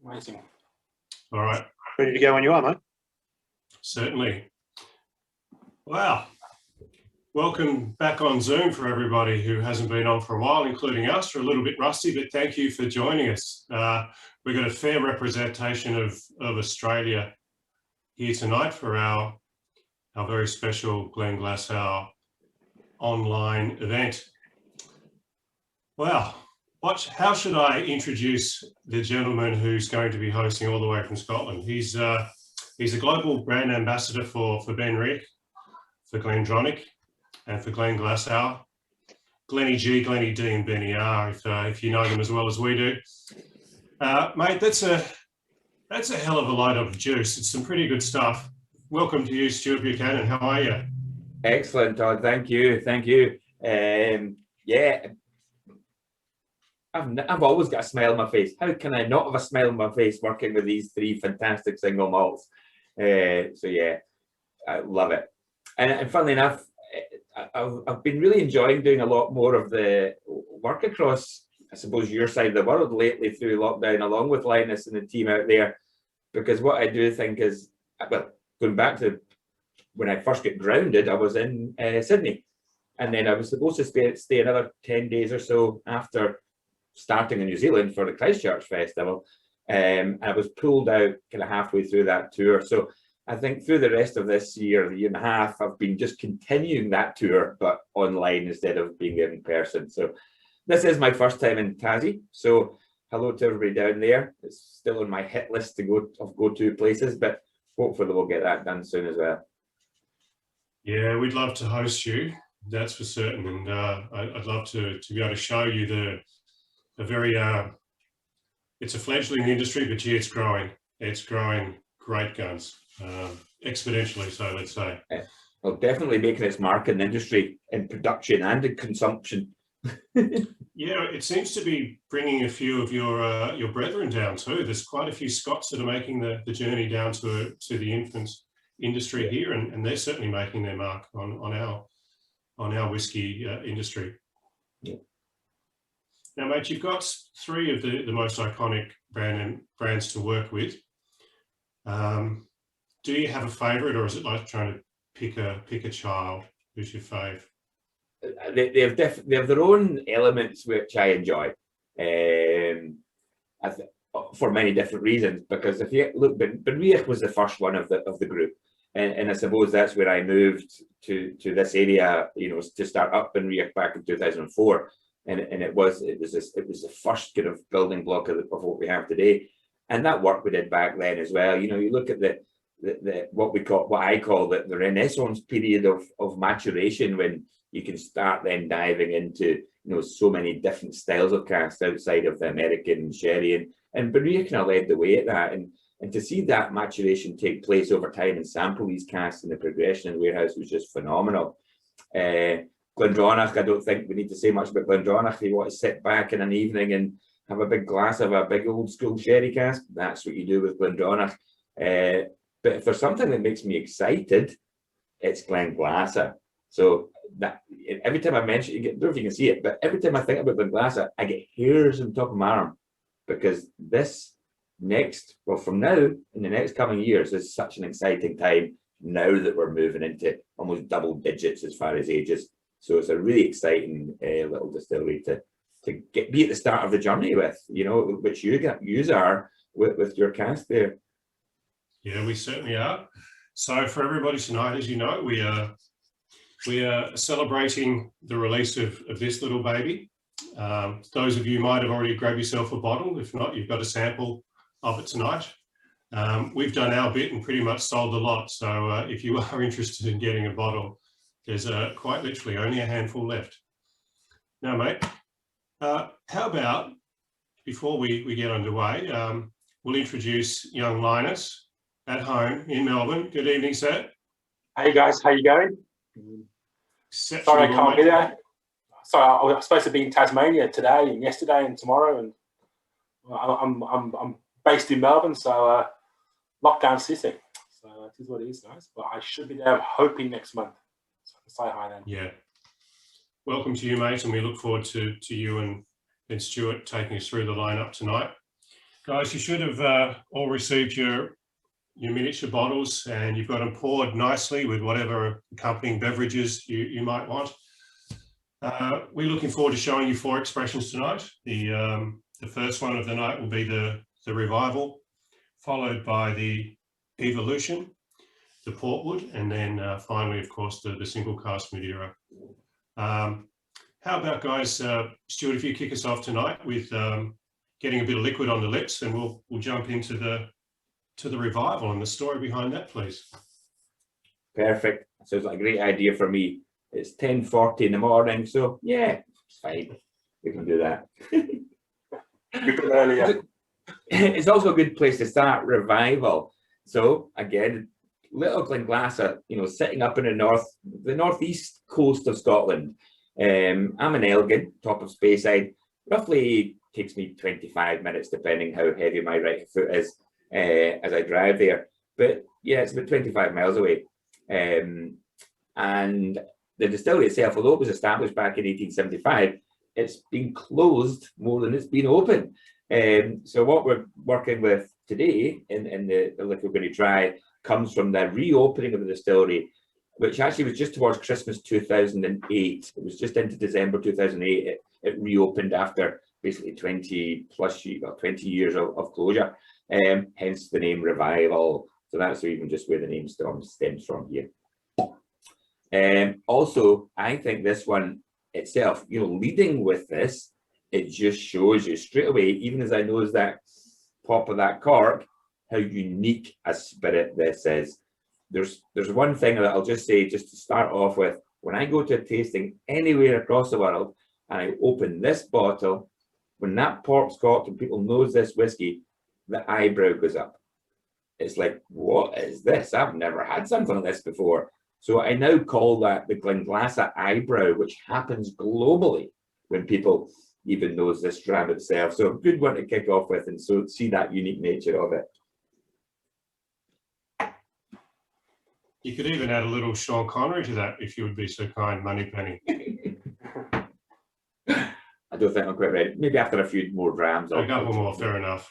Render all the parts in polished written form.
Amazing. All right. Ready to go when you are, mate. Certainly. Wow. Welcome back on Zoom for everybody who hasn't been on for a while, including us. We're a little bit rusty, but thank you for joining us. We've got a fair representation of Australia here tonight for our very special Glenglassaugh Online event. Wow. How should I introduce the gentleman who's going to be hosting all the way from Scotland? He's a global brand ambassador for Ben Riach, for Glendronach, and for Glenglassaugh. Glennie G, Glennie D, and Benny R, if you know them as well as we do. Mate, that's a hell of a load of juice. It's some pretty good stuff. Welcome to you, Stewart Buchanan. How are you? Excellent, Todd. Thank you. Thank you. Yeah. I've always got a smile on my face. How can I not have a smile on my face working with these three fantastic single malts? So yeah, I love it. And funnily enough, I've been really enjoying doing a lot more of the work across, I suppose, your side of the world lately through lockdown, along with Linus and the team out there. Because what I do think is, well, going back to when I first got grounded, I was in Sydney. And then I was supposed to stay another 10 days or so after starting in New Zealand for the Christchurch Festival. I was pulled out kind of halfway through that tour. So I think through the rest of this year, the year and a half, I've been just continuing that tour, but online instead of being there in person. So this is my first time in Tassie. So hello to everybody down there. It's still on my hit list to go-to places, but hopefully we'll get that done soon as well. Yeah, we'd love to host you. That's for certain. And I'd love to be able to show you it's a fledgling industry, but gee, it's growing. It's growing great guns, exponentially so, let's say. Well, definitely making its mark in the industry, in production and in consumption. Yeah, it seems to be bringing a few of your brethren down too. There's quite a few Scots that are making the journey down to the infant industry here, and they're certainly making their mark on our whiskey industry. Yeah. Now, mate, you've got three of the most iconic brands to work with. Do you have a favourite, or is it like trying to pick a child? Who's your fave? They have their own elements which I enjoy, for many different reasons. Because if you look, Ben Riach was the first one of the group, and I suppose that's where I moved to this area, to start up Ben Riach back in 2004. And it was the first kind of building block of what we have today, and that work we did back then as well. You look at what I call the Renaissance period of maturation, when you can start then diving into so many different styles of casks outside of the American sherry, and Barria kind of led the way at that, and to see that maturation take place over time and sample these casks and the progression in the warehouse was just phenomenal. Glendronach, I don't think we need to say much about Glendronach. If you want to sit back in an evening and have a big glass of a big old school sherry cask, that's what you do with Glendronach. But if there's something that makes me excited, it's Glenglassaugh. So that every time I mention it, I don't know if you can see it, but every time I think about Glenglassaugh, I get hairs on top of my arm, because from now in the next coming years is such an exciting time now that we're moving into almost double digits as far as ages. So it's a really exciting little distillery to be at the start of the journey with, which you are with your cask there. Yeah, we certainly are. So for everybody tonight, as you know, we are celebrating the release of this little baby. Those of you might have already grabbed yourself a bottle. If not, you've got a sample of it tonight. We've done our bit and pretty much sold a lot. So if you are interested in getting a bottle, there's quite literally only a handful left. Now, mate, how about, before we get underway, we'll introduce young Linus at home in Melbourne. Good evening, sir. Hey guys, how you going? Sorry I can't be there. Sorry, I was supposed to be in Tasmania today and yesterday and tomorrow, and I'm based in Melbourne, so lockdown city. So that is what it is, guys. But I should be there, hoping next month. So say hi then. Yeah. Welcome to you, mate, and we look forward to you and Stewart taking us through the lineup tonight. Guys, you should have all received your miniature bottles, and you've got them poured nicely with whatever accompanying beverages you might want. We're looking forward to showing you 4 expressions tonight. The first one of the night will be the Revival, followed by the Evolution, the Portwood, and then finally, of course, the single cask Madeira. How about, guys, Stuart, if you kick us off tonight with getting a bit of liquid on the lips, and we'll jump into the Revival and the story behind that, please. Perfect. Sounds like a great idea for me. It's 10:40 in the morning, so yeah, it's fine. We can do that. A bit earlier. It's also a good place to start. Revival. So again, little Glenglassaugh, you know, sitting up in the northeast coast of Scotland. I'm in Elgin, top of Speyside. Roughly takes me 25 minutes, depending how heavy my right foot is as I drive there. But yeah, it's about 25 miles away. And the distillery itself, although it was established back in 1875, it's been closed more than it's been open. So what we're working with today in the liquor we're going to try comes from the reopening of the distillery, which actually was just towards Christmas 2008. It was just into December 2008. It reopened after basically 20 years of closure, hence the name Revival. So that's even just where the name stems from here. Also, I think this one itself, you know, leading with this, it just shows you straight away, even as I nose that pop of that cork, how unique a spirit this is. There's one thing that I'll just say, just to start off with. When I go to a tasting anywhere across the world and I open this bottle, when that cork's corked and people nose this whiskey, the eyebrow goes up. It's like, what is this? I've never had something like this before. So I now call that the Glenglassaugh eyebrow, which happens globally when people even nose this dram itself. So a good one to kick off with, and so see that unique nature of it. You could even add a little Sean Connery to that, if you would be so kind, Moneypenny. I don't think I'm quite ready. Maybe after a few more drams. A couple more, fair enough.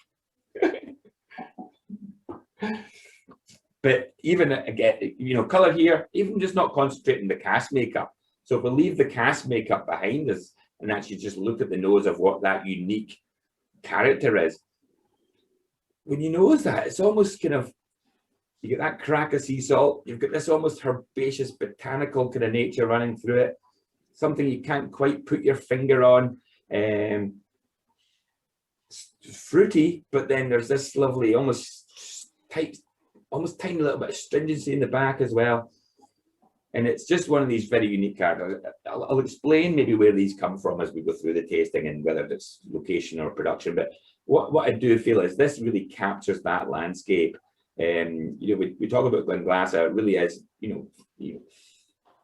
But even again, you know, colour here, even just not concentrating the cask makeup. So if we leave the cask makeup behind us and actually just look at the nose of what that unique character is, when you nose that, it's almost kind of, you get that crack of sea salt, you've got this almost herbaceous botanical kind of nature running through it, something you can't quite put your finger on. Fruity, but then there's this lovely, almost tiny little bit of stringency in the back as well. And it's just one of these very unique characters. I'll explain maybe where these come from as we go through the tasting and whether it's location or production. But what I do feel is this really captures that landscape. You know, we talk about Glenglassaugh, it really is, you know,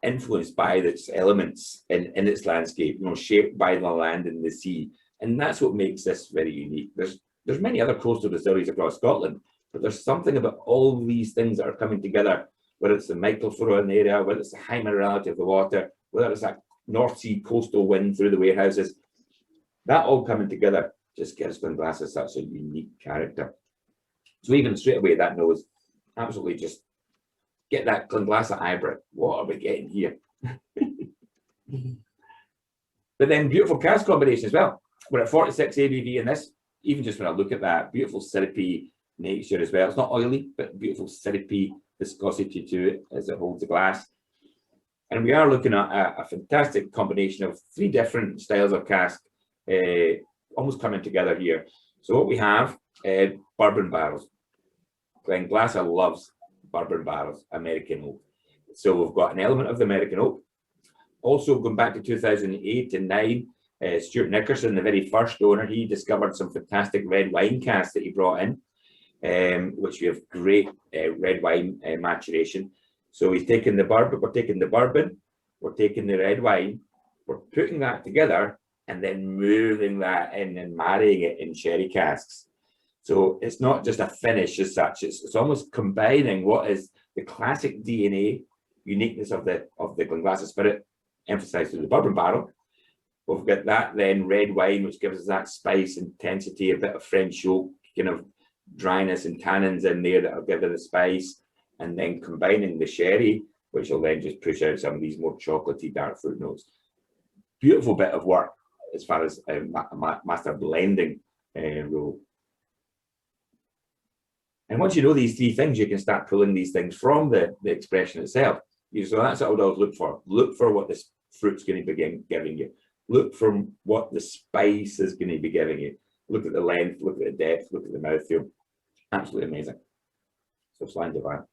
influenced by its elements in its landscape, you know, shaped by the land and the sea. And that's what makes this very unique. There's many other coastal distilleries across Scotland, but there's something about all these things that are coming together, whether it's the microflora in the area, whether it's the high minerality of the water, whether it's that North Sea coastal wind through the warehouses, that all coming together just gives Glenglassaugh such a unique character. So even straight away, that nose, absolutely just get that Glenglassaugh eyebrow. What are we getting here? But then beautiful cask combination as well. We're at 46 ABV in this. Even just when I look at that, beautiful syrupy nature as well. It's not oily, but beautiful syrupy viscosity to it as it holds the glass. And we are looking at a fantastic combination of 3 different styles of cask almost coming together here. So what we have, bourbon barrels. Glenglassaugh loves bourbon barrels, American oak. So we've got an element of the American oak. Also going back to 2008 and 9, Stuart Nickerson, the very first owner, he discovered some fantastic red wine casks that he brought in, which we have great red wine maturation. So he's taken the bourbon, we're taking the bourbon, we're taking the red wine, we're putting that together and then moving that in and marrying it in sherry casks. So it's not just a finish as such, it's almost combining what is the classic DNA uniqueness of the Glenglassaugh spirit, emphasized through the bourbon barrel. We've got that then red wine, which gives us that spice, intensity, a bit of French oak, kind of dryness and tannins in there that will give it the spice, and then combining the sherry, which will then just push out some of these more chocolatey dark fruit notes. Beautiful bit of work as far as master blending rule. And once you know these three things, you can start pulling these things from the expression itself. So that's what I would always look for. Look for what this fruit's going to be giving you. Look for what the spice is going to be giving you. Look at the length, look at the depth, look at the mouthfeel. Absolutely amazing. So Glen Deveron.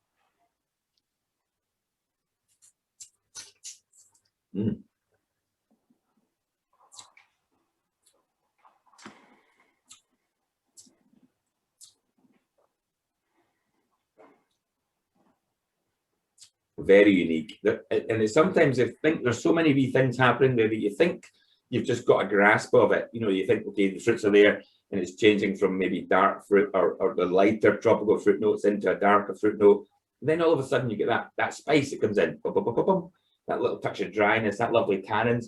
Very unique. And it's sometimes I think there's so many wee things happening there that you think you've just got a grasp of it. You know, you think, okay, the fruits are there and it's changing from maybe dark fruit or the lighter tropical fruit notes into a darker fruit note. And then all of a sudden you get that spice that comes in, that little touch of dryness, that lovely tannins.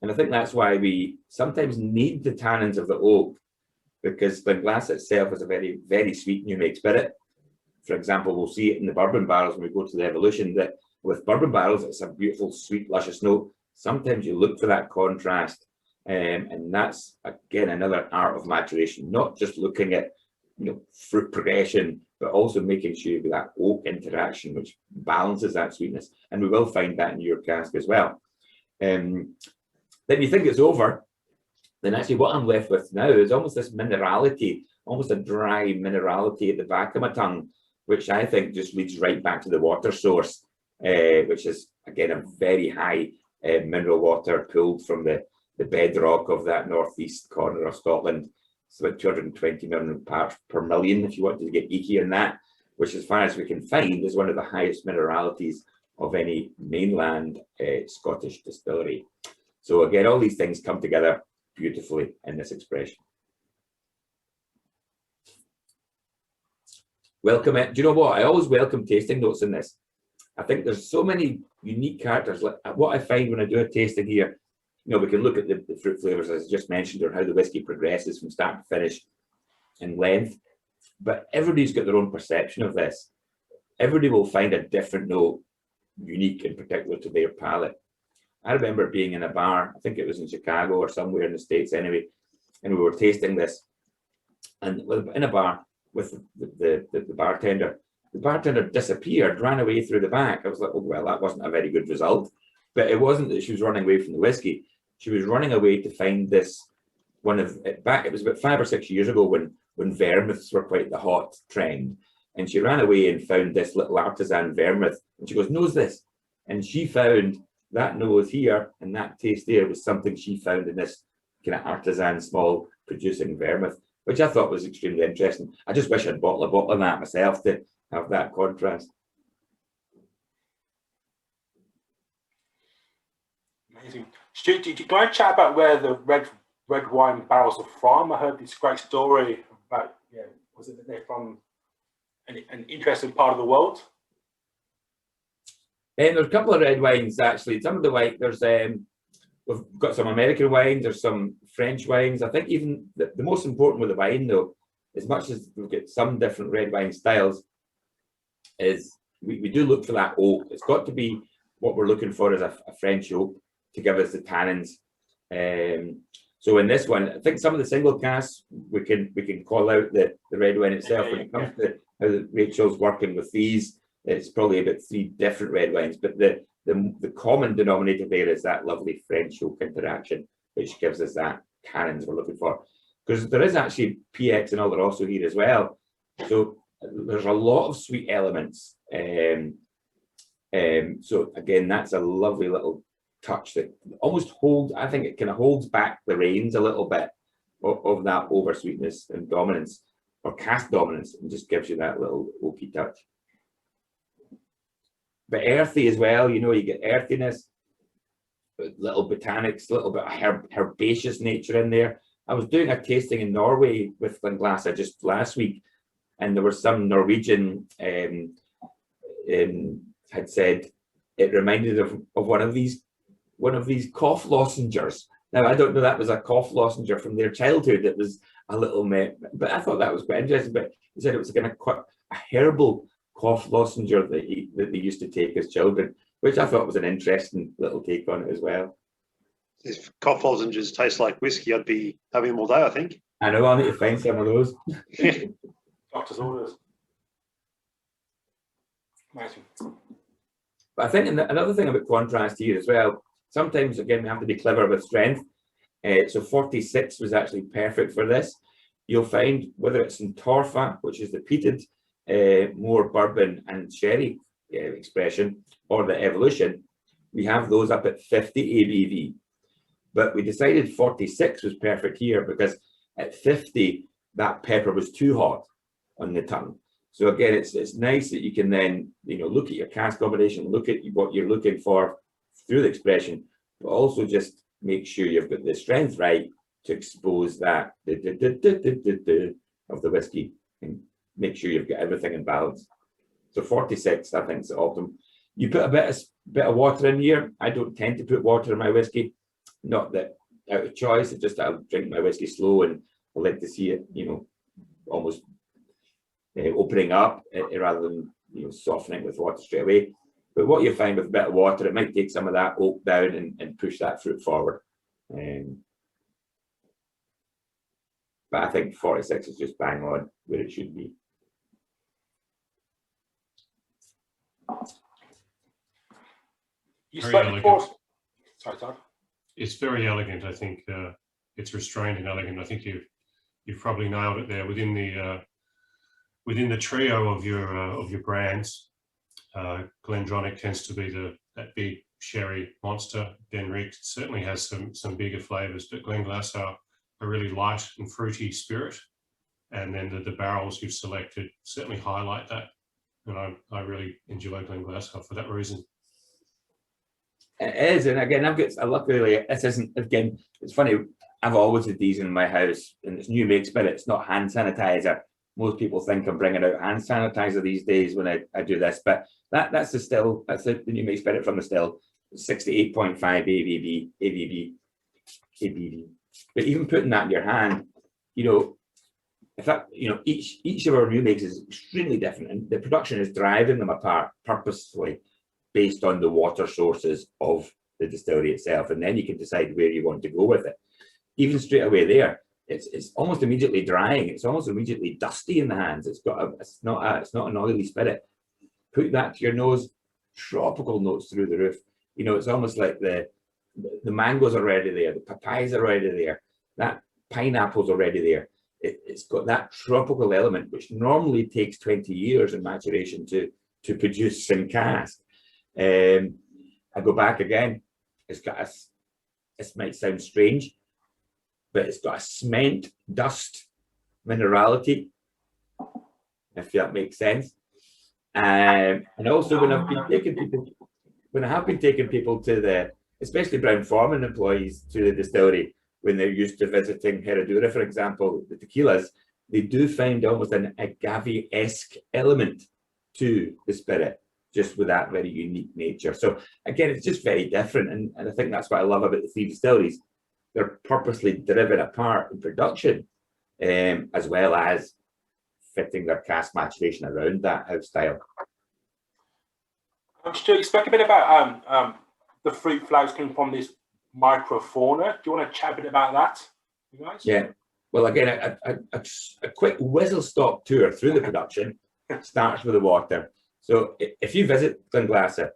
And I think that's why we sometimes need the tannins of the oak, because Glenglassaugh itself is a very, very sweet new make spirit. For example, we'll see it in the bourbon barrels when we go to the evolution, that with bourbon barrels, it's a beautiful, sweet, luscious note. Sometimes you look for that contrast, and that's, again, another art of maturation, not just looking at, you know, fruit progression, but also making sure you get that oak interaction, which balances that sweetness. And we will find that in your cask as well. Then you think it's over, then actually what I'm left with now is almost this minerality, almost a dry minerality at the back of my tongue, which I think just leads right back to the water source, which is, again, a very high mineral water pulled from the bedrock of that northeast corner of Scotland. It's about 220 million parts per million, if you wanted to get geeky in that, which, as far as we can find, is one of the highest mineralities of any mainland Scottish distillery. So again, all these things come together beautifully in this expression. Welcome it. Do you know what? I always welcome tasting notes in this. I think there's so many unique characters. Like what I find when I do a tasting here, you know, we can look at the fruit flavors, as I just mentioned, or how the whiskey progresses from start to finish in length. But everybody's got their own perception of this. Everybody will find a different note, unique in particular to their palate. I remember being in a bar, I think it was in Chicago or somewhere in the States anyway, and we were tasting this. And in a bar with the bartender, the bartender disappeared, ran away through the back. I was like, oh, well, that wasn't a very good result. But it wasn't that she was running away from the whiskey. She was running away to find this one of it back. It was about 5 or 6 years ago when vermouths were quite the hot trend. And she ran away and found this little artisan vermouth. And she goes, nose this. And she found that nose here and that taste there was something she found in this kind of artisan small producing vermouth, which I thought was extremely interesting. I just wish I'd bottled a bottle of that myself to have that contrast. Amazing. Stu, do you want to chat about where the red wine barrels are from? I heard this great story about, yeah, was it that they're from an interesting part of the world? And there's a couple of red wines actually. Some of the white, there's we've got some American wines, there's some French wines. I think even the most important with the wine though, as much as we've got some different red wine styles, is we do look for that oak. It's got to be what we're looking for is a French oak to give us the tannins. So in this one, I think some of the single casks we can call out the red wine itself. When it comes to how Rachel's working with these, it's probably about 3 different red wines, but the common denominator there is that lovely French oak interaction, which gives us that tannins we're looking for. Because there is actually PX and Oloroso here as well. So there's a lot of sweet elements. So again, that's a lovely little touch that almost holds, I think it kind of holds back the reins a little bit of that over sweetness and dominance, or cask dominance, and just gives you that little oaky touch. But earthy as well, you know, you get earthiness, little botanics, a little bit of herbaceous nature in there. I was doing a tasting in Norway with Glenglassaugh just last week, and there was some Norwegian had said it reminded of one of these cough lozenges. Now I don't know, that was a cough lozenge from their childhood. It was a little but I thought that was quite interesting. But he said it was kind of quite a herbal cough lozenge that they used to take as children, which I thought was an interesting little take on it as well. If cough lozenges taste like whiskey, I'd be having them all day, I think. I know, I need to find some of those. Doctor's orders. Amazing. But I think another thing about contrast here as well, sometimes, again, we have to be clever with strength. So 46 was actually perfect for this. You'll find whether it's in Torfa, which is the peated, more bourbon and sherry expression, or the evolution, we have those up at 50 ABV. But we decided 46 was perfect here because at 50, that pepper was too hot on the tongue. So again, it's nice that you can then, look at your cask combination, look at what you're looking for through the expression, but also just make sure you've got the strength right to expose that of the whiskey and make sure you've got everything in balance. So 46, I think, is optimum. You put a bit of water in here. I don't tend to put water in my whiskey, not that out of choice. It's just that I'll drink my whiskey slow and I like to see it, almost opening up rather than softening with water straight away. But what you find with a bit of water, it might take some of that oak down and push that fruit forward. But I think 46 is just bang on where it should be. You spoke before. Sorry, Todd. It's very elegant. I think it's restrained and elegant. I think you've probably nailed it there within the trio of your brands. Glendronach tends to be that big sherry monster. Denrick certainly has some bigger flavors, but Glenglassaugh a really light and fruity spirit, and then the barrels you've selected certainly highlight that. And I really enjoy Glenglassaugh for that reason. It is, and again, luckily this isn't, again, it's funny, I've always had these in my house, and it's new make spirit, it's not hand sanitizer. Most people think I'm bringing out hand sanitizer these days when I do this, but that's the still, that's the new make spirit from the still, 68.5 ABV. But even putting that in your hand, if that, each of our new makes is extremely different, and the production is driving them apart purposefully based on the water sources of the distillery itself, and then you can decide where you want to go with it. Even straight away there, it's almost immediately drying. It's almost immediately dusty in the hands. It's not an oily spirit. Put that to your nose, tropical notes through the roof. It's almost like the mangoes are already there, the papayas are already there, that pineapple's already there. It's got that tropical element, which normally takes 20 years in maturation to produce in cask. I go back again. It's got this might sound strange, but it's got a cement dust minerality, if that makes sense. And also when I have been taking people to especially Brown-Forman employees to the distillery, when they're used to visiting Herradura, for example, the tequilas, they do find almost an agave-esque element to the spirit, just with that very unique nature. So again, it's just very different. And I think that's what I love about the three distilleries. They're purposely driven apart in production, as well as fitting their cask maturation around that house style. Stuart, you spoke a bit about the fruit flavors coming from this microfauna. Do you want to chat a bit about that, you guys? Yeah. Well, again, a quick whistle-stop tour through the production starts with the water. So if you visit Glenglassaugh,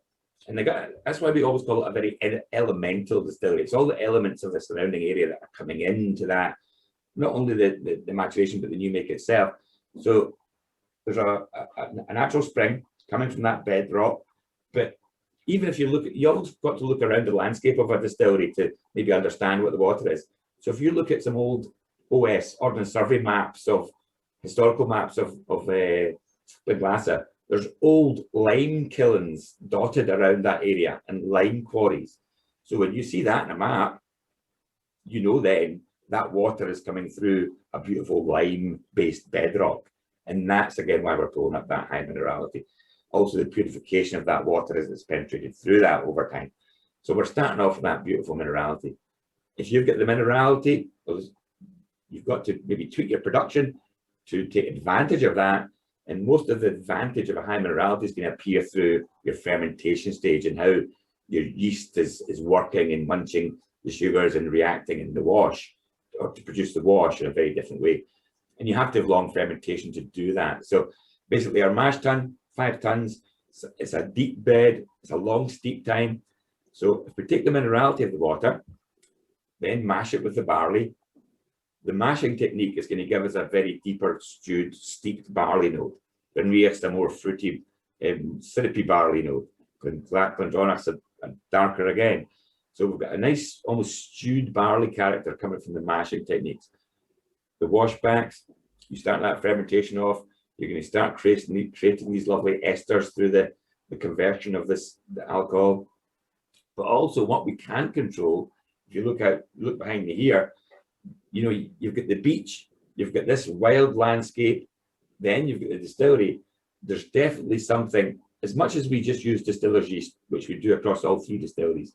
and that's why we always call it a very elemental distillery. It's all the elements of the surrounding area that are coming into that, not only the maturation, but the new make itself. So there's a natural spring coming from that bedrock, but even if you look, you always got to look around the landscape of a distillery to maybe understand what the water is. So if you look at some old OS, Ordnance Survey maps historical maps of Glenglassaugh, there's old lime kilns dotted around that area and lime quarries. So when you see that in a map, then that water is coming through a beautiful lime-based bedrock. And that's, again, why we're pulling up that high minerality. Also, the purification of that water as it's penetrated through that over time. So we're starting off with that beautiful minerality. If you've got the minerality, you've got to maybe tweak your production to take advantage of that. And most of the advantage of a high minerality is going to appear through your fermentation stage and how your yeast is working and munching the sugars and reacting in the wash, or to produce the wash in a very different way. And you have to have long fermentation to do that. So basically our mash tun, 5 tons, it's a deep bed, it's a long steep time. So if we take the minerality of the water, then mash it with the barley, the mashing technique is going to give us a very deeper stewed, steeped barley note. Glenrioch's a more fruity, syrupy barley note. Glendronach's a darker again. So we've got a nice, almost stewed barley character coming from the mashing techniques. The washbacks, you start that fermentation off, you're going to start creating these lovely esters through the conversion of the alcohol. But also what we can control, if you look behind me here, you know, you've got the beach, you've got this wild landscape, then you've got the distillery. There's definitely something, as much as we just use distiller's yeast, which we do across all 3 distilleries,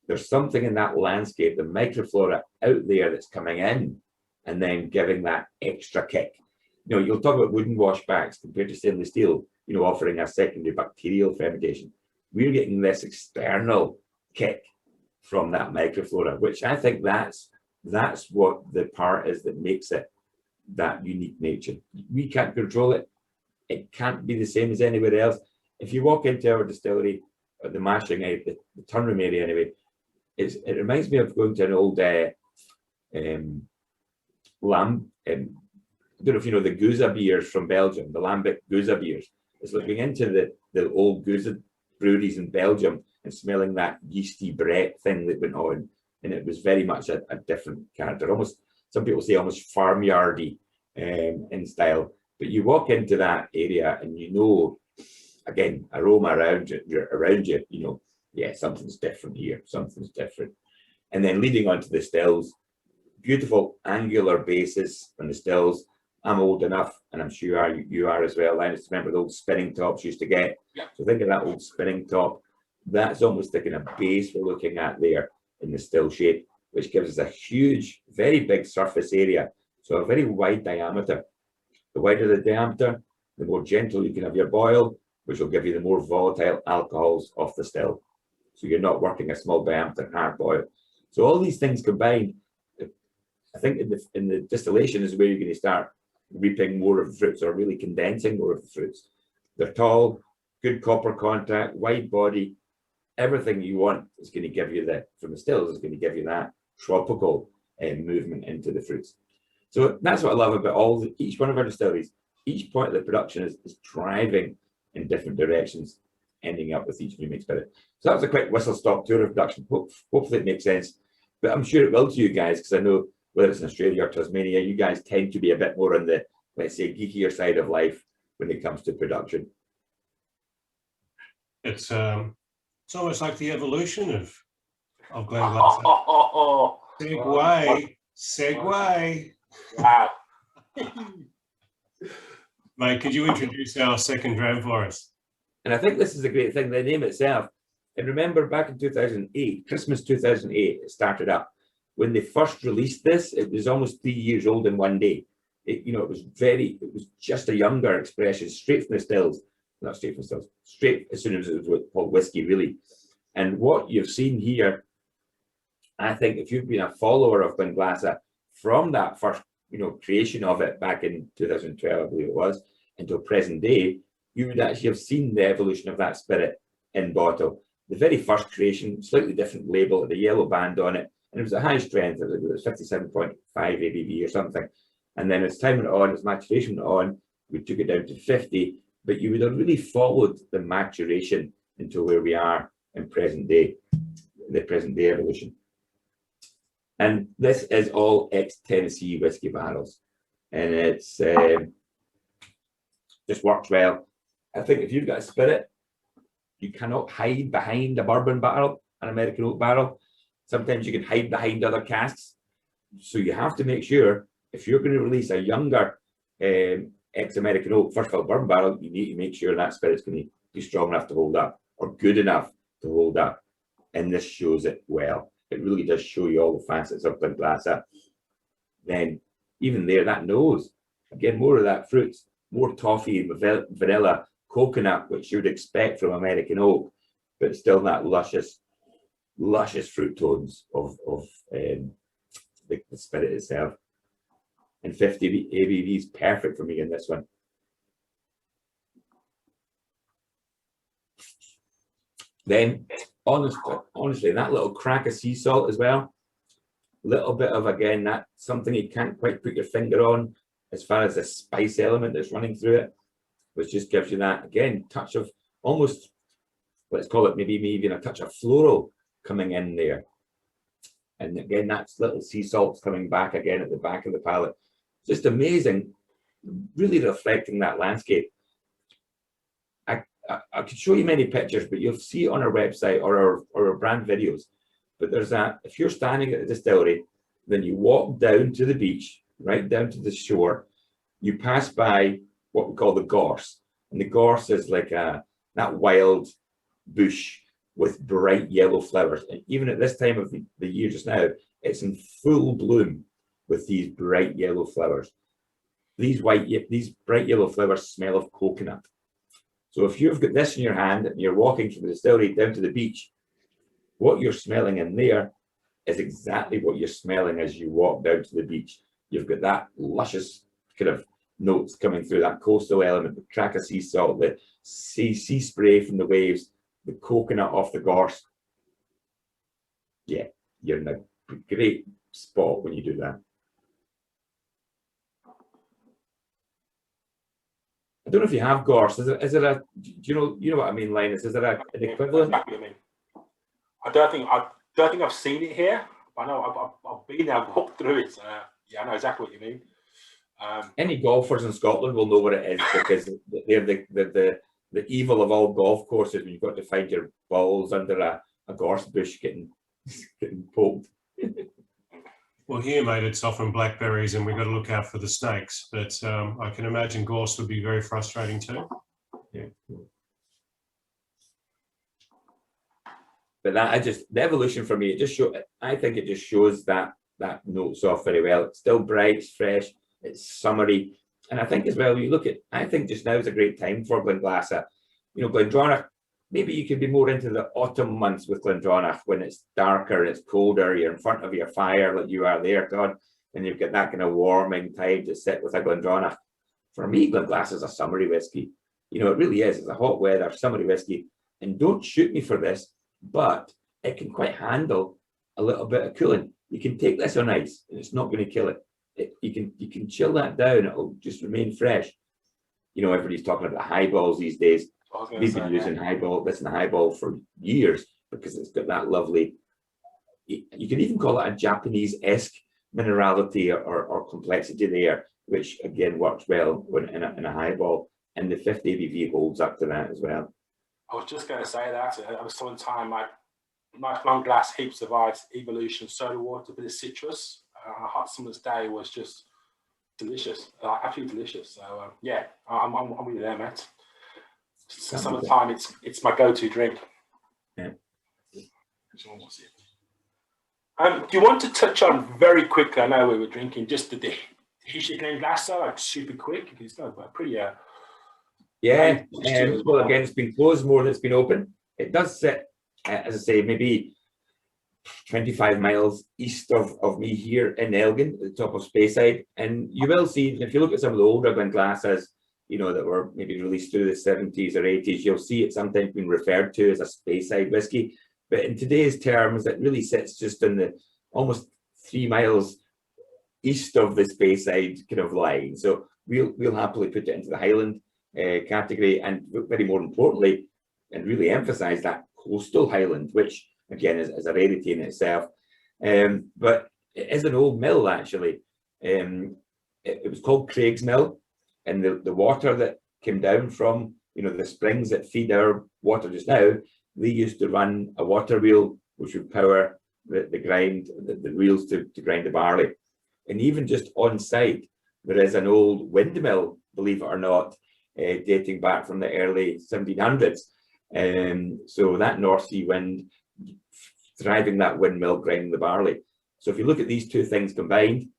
there's something in that landscape, the microflora out there that's coming in and then giving that extra kick. You know, you'll talk about wooden washbacks compared to stainless steel, you know, offering a secondary bacterial fermentation. We're getting this external kick from that microflora, which I think that's what the part is that makes it that unique nature. We can't control it. It can't be the same as anywhere else. If you walk into our distillery, or the mashing area, the tun room area anyway, it reminds me of going to an old lamb. I don't know if you know the Gouza beers from Belgium, the Lambic Gouza beers. It's looking into the old Gouza breweries in Belgium and smelling that yeasty Brett thing that went on. And it was very much a different character, almost, some people say almost farmyardy in style. But you walk into that area and you know, again, aroma around you, you know, yeah, something's different here, something's different. And then leading on to the stills, beautiful angular bases on the stills. I'm old enough, and I'm sure you are as well, Linus, to remember the old spinning tops you used to get. Yeah. So think of that old spinning top. That's almost the kind of base we're looking at there in the still shape, which gives us a huge, very big surface area. So a very wide diameter. The wider the diameter, the more gentle you can have your boil, which will give you the more volatile alcohols off the still. So you're not working a small diameter hard boil. So all these things combined, I think in the distillation is where you're going to start reaping more of the fruits, or really condensing more of the fruits. They're tall, good copper contact, wide body, everything you want is going to give you from the stills is going to give you that tropical movement into the fruits. So that's what I love about each one of our distilleries. Each point of the production is driving in different directions, ending up with each new spirit. So that was a quick whistle-stop tour of production. Hopefully it makes sense, but I'm sure it will to you guys, because I know whether it's in Australia or Tasmania, you guys tend to be a bit more on the, let's say, geekier side of life when it comes to production. It's almost like the evolution of Glenglassaugh. Segue. Wow. Mate, could you introduce our second dram for us? And I think this is a great thing, the name itself. And remember back in 2008, Christmas 2008, it started up. When they first released this, it was almost 3 years old in one day. It was just a younger expression, straight from the stills. Not straight from the stills, straight as soon as it was called whiskey, really. And what you've seen here, I think if you've been a follower of Glenglassaugh from that first, creation of it back in 2012, I believe it was, until present day, you would actually have seen the evolution of that spirit in bottle. The very first creation, slightly different label, had a yellow band on it, and it was a high strength. It was 57.5 ABV or something. And then as time went on, as maturation went on, we took it down to 50, but you would have really followed the maturation until where we are in present day, the present day evolution. And this is all ex-Tennessee whiskey barrels, and it's just works well. I think if you've got a spirit, you cannot hide behind a bourbon barrel, an American oak barrel. Sometimes you can hide behind other casks. So you have to make sure, if you're going to release a younger ex-American oak, first of all, bourbon barrel, you need to make sure that spirit's going to be strong enough to hold up, or good enough to hold up. And this shows it well. It really does show you all the facets of Glenglassaugh. Then even there, that nose, again, more of that fruits, more toffee, vanilla, coconut, which you would expect from American oak, but still that luscious fruit tones of the spirit itself. And 50 ABV is perfect for me in this one. Then, honestly, that little crack of sea salt as well, little bit of, again, that something you can't quite put your finger on as far as the spice element that's running through it, which just gives you that, again, touch of almost, let's call it maybe even a touch of floral coming in there. And again, that's little sea salts coming back again at the back of the palate. Just amazing, really reflecting that landscape. I could show you many pictures, but you'll see it on our website or our brand videos. But there's that, if you're standing at the distillery, then you walk down to the beach, right down to the shore, you pass by what we call the gorse. And the gorse is like that wild bush with bright yellow flowers. And even at this time of the year just now, it's in full bloom with these bright yellow flowers. These bright yellow flowers smell of coconut. So if you've got this in your hand and you're walking from the distillery down to the beach, what you're smelling in there is exactly what you're smelling as you walk down to the beach. You've got that luscious kind of notes coming through, that coastal element, the crack of sea salt, the sea spray from the waves, the coconut off the gorse. Yeah, you're in a great spot when you do that. I don't know if you have gorse. Is it a? Do you know what I mean, Linus? Is there an equivalent? Exactly what I mean. I don't think I've seen it here. I know I've been there, I've walked through it. Yeah, I know exactly what you mean. Any golfers in Scotland will know what it is, because they're the evil of all golf courses when you've got to find your balls under a gorse bush getting poked. Well, here, mate, it's often blackberries, and we've got to look out for the snakes. But I can imagine gorse would be very frustrating too. Yeah. But the evolution for me, I think it just shows that notes off very well. It's still bright, it's fresh, it's summery. And I think as well, I think just now is a great time for Glenglassaugh. Glendronach, maybe you could be more into the autumn months with Glendronach when it's darker, it's colder, you're in front of your fire like you are there, Todd, and you've got that kind of warming time to sit with a Glendronach. For me, Glenglassaugh is a summery whiskey. It really is. It's a hot weather, summery whiskey. And don't shoot me for this, but it can quite handle a little bit of cooling. You can take this on ice and it's not going to kill it. You can chill that down, it'll just remain fresh. Everybody's talking about highballs these days. We've been using this in the highball for years because it's got that lovely, you can even call it a Japanese-esque minerality or complexity there, which again works well when in a highball, and the 50 ABV holds up to that as well. I was just going to say that. At was some time, my nice long glass heaps of ice, evolution, soda water, a bit of citrus. A hot summer's day was just delicious, absolutely delicious. So yeah, I'm with you there, mate. Summertime, it's my go-to drink. Yeah. Do you want to touch on very quickly? I know we were drinking just the history of Glenglassaugh, like super quick. It's got pretty. Yeah. Well, again, it's been closed more than it's been open. It does sit, as I say, maybe 25 miles east of me here in Elgin, at the top of Speyside. And you will see, if you look at some of the older Glenglassaughs, that were maybe released through the 70s or 80s, you'll see it sometimes being referred to as a Speyside whiskey. But in today's terms, it really sits just in the almost 3 miles east of the Speyside kind of line. So we'll happily put it into the Highland category, and very more importantly, and really emphasize that coastal Highland, which again is a rarity in itself. But it is an old mill, actually. It was called Craig's Mill, and the water that came down from the springs that feed our water just now, they used to run a water wheel which would power the wheels to grind the barley. And even just on site, there is an old windmill, believe it or not, dating back from the early 1700s. So that North Sea wind driving that windmill, grinding the barley. So if you look at these two things combined,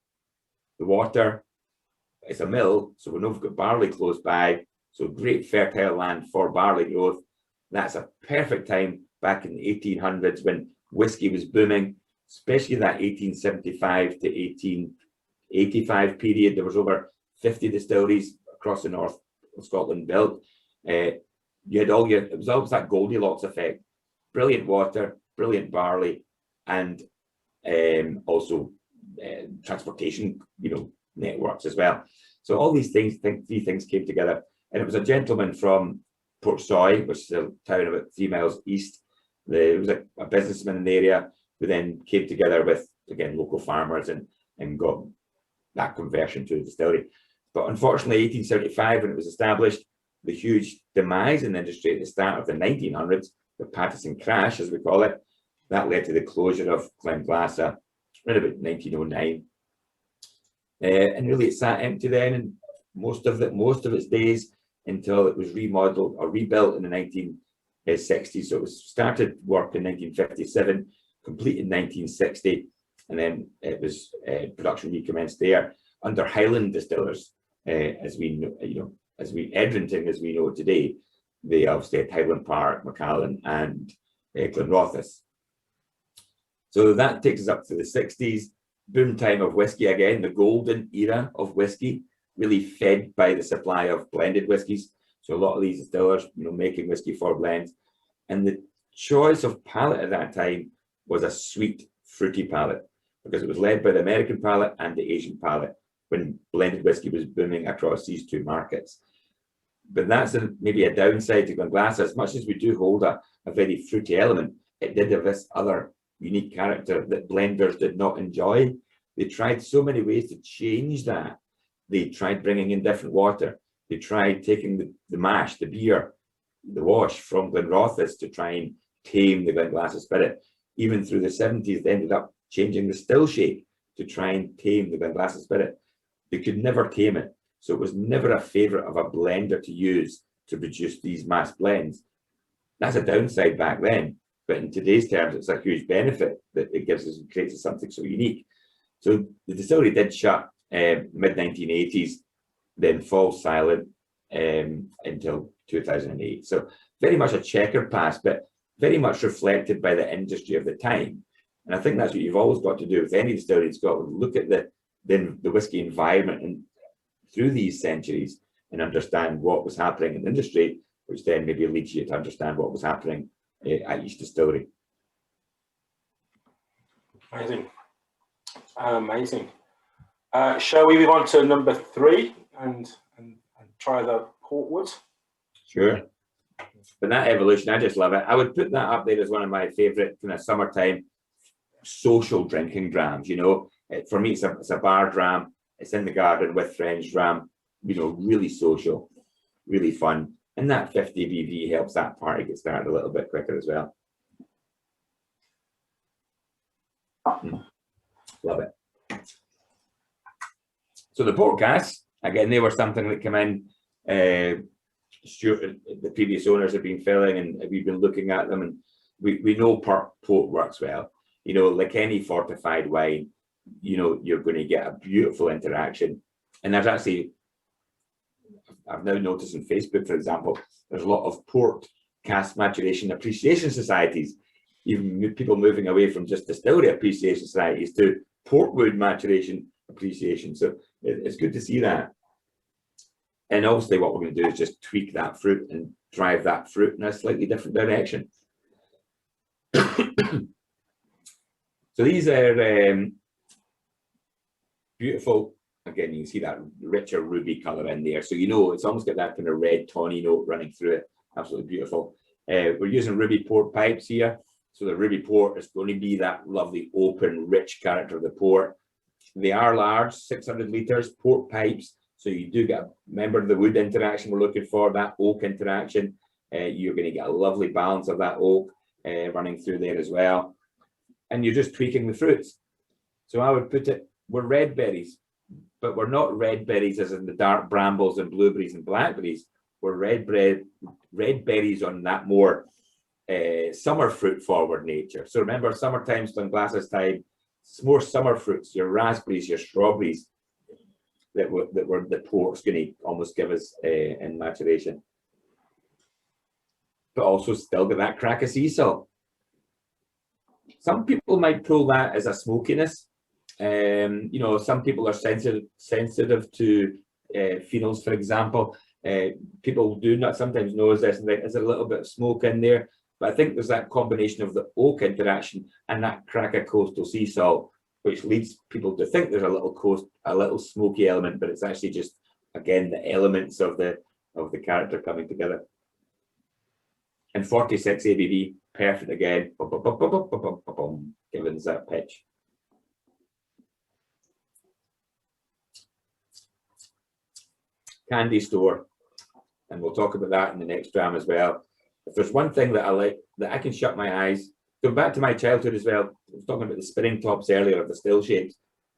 the water. It's a mill, so we know we've got barley close by, so great fertile land for barley growth. That's a perfect time back in the 1800s when whiskey was booming, especially that 1875 to 1885 period. There was over 50 distilleries across the north of Scotland built. You had it was always that Goldilocks effect. Brilliant water, brilliant barley, and also transportation, networks as well. So all these things, three things came together. And it was a gentleman from Portsoy, which is a town about 3 miles east. There was a businessman in the area who then came together with, again, local farmers and got that conversion to a distillery. But unfortunately, 1875, when it was established, the huge demise in the industry at the start of the 1900s, the Patterson crash, as we call it, that led to the closure of Glenglassaugh around about 1909. And really it sat empty then, and most of its days until it was remodeled or rebuilt in the 1960s. So it was started work in 1957, complete in 1960, and then it was production recommenced there under Highland distillers, as we know, Edrington as we know today. They obviously had Highland Park, Macallan, and Glenrothes. So that takes us up to the 60s, boom time of whiskey again, the golden era of whiskey, really fed by the supply of blended whiskies. So a lot of these distillers, making whiskey for blends. And the choice of palate at that time was a sweet, fruity palate, because it was led by the American palate and the Asian palate when blended whiskey was booming across these two markets. But that's maybe a downside to Glenglassaugh. As much as we do hold a very fruity element, it did have this other unique character that blenders did not enjoy. They tried so many ways to change that. They tried bringing in different water. They tried taking the mash, the beer, the wash from Glenrothes to try and tame the Glenglassaugh spirit. Even through the 70s, they ended up changing the still shape to try and tame the Glenglassaugh spirit. They could never tame it. So it was never a favourite of a blender to use to produce these mass blends. That's a downside back then. But in today's terms, it's a huge benefit that it gives us and creates us something so unique. So the distillery did shut mid-1980s, then fall silent until 2008. So very much a checkered past, but very much reflected by the industry of the time. And I think that's what you've always got to do with any distillery in Scotland. Look at the whiskey environment and through these centuries and understand what was happening in the industry, which then maybe leads you to understand what was happening at each distillery. Amazing. Amazing. Shall we move on to number 3 and try the Portwood? Sure. But that evolution, I just love it. I would put that up there as one of my favourite kind of summertime social drinking drams. For me, it's a bar dram. It's in the garden with friends dram. Really social, really fun. And that 50 BV helps that party get started a little bit quicker as well. Love it. So the port casks, again, they were something that came in. Stewart, the previous owners have been filling, and we've been looking at them, and we know port works well. Like any fortified wine, you're going to get a beautiful interaction. And there's actually, I've now noticed on Facebook, for example, there's a lot of port cask maturation appreciation societies, even people moving away from just distillery appreciation societies to portwood maturation appreciation. So it's good to see that. And obviously what we're going to do is just tweak that fruit and drive that fruit in a slightly different direction. So these are beautiful. Again, you can see that richer ruby colour in there. So it's almost got that kind of red tawny note running through it. Absolutely beautiful. We're using ruby port pipes here. So the ruby port is going to be that lovely open, rich character of the port. They are large, 600 litres, port pipes. So you do get, remember the wood interaction we're looking for, that oak interaction. You're going to get a lovely balance of that oak running through there as well. And you're just tweaking the fruits. So I would put it, we're red berries, but we're not red berries as in the dark brambles and blueberries and blackberries. We're red berries on that more summer fruit forward nature. So remember, summertime, Glenglassa time, it's more summer fruits, your raspberries, your strawberries, that the port's going to almost give us in maturation. But also still got that crack of sea salt. Some people might pull that as a smokiness. You know, some people are sensitive to phenols, for example. People do not sometimes notice this, and there's a little bit of smoke in there. But I think there's that combination of the oak interaction and that crack of coastal sea salt, which leads people to think there's a little smoky element, but it's actually just, again, the elements of the character coming together. And 46 ABV, perfect again, giving us that pitch. Candy store, and we'll talk about that in the next dram as well. If there's one thing that I like, that I can shut my eyes, going back to my childhood as well, I was talking about the spinning tops earlier of the still shapes.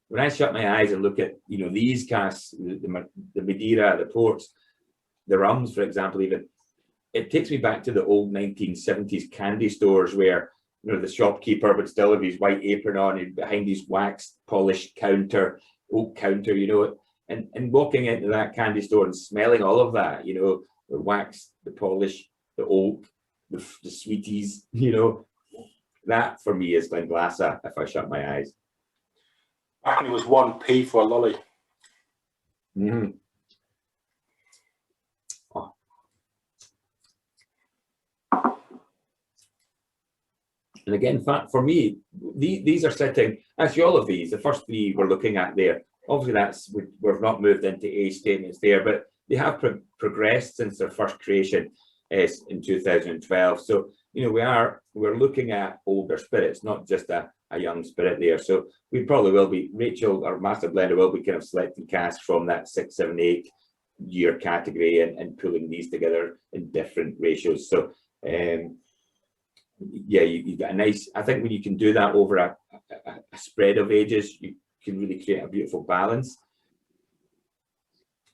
When I shut my eyes and look at, you know, these casks, the Madeira, the ports, the rums, for example, even, it takes me back to the old 1970s candy stores where, you know, the shopkeeper would still have his white apron on and behind his wax polished counter, oak counter, you know, and walking into that candy store and smelling all of that, you know, the wax, the polish, the oak, the sweeties, you know, that for me is Glenglassaugh if I shut my eyes. Back when it was 1p for a lolly. Mm-hmm. Oh. And again, for me, these are sitting, actually all of these, the first three we're looking at there, obviously we've not moved into age statements there, but they have progressed since their first creation in 2012. So, you know, we're looking at older spirits, not just a young spirit there. So we probably will be, Rachel, our Master Blender, will be kind of selecting casks from that 6, 7, 8 year category and pulling these together in different ratios. So, yeah, you get a nice, I think when you can do that over a spread of ages, you can really create a beautiful balance.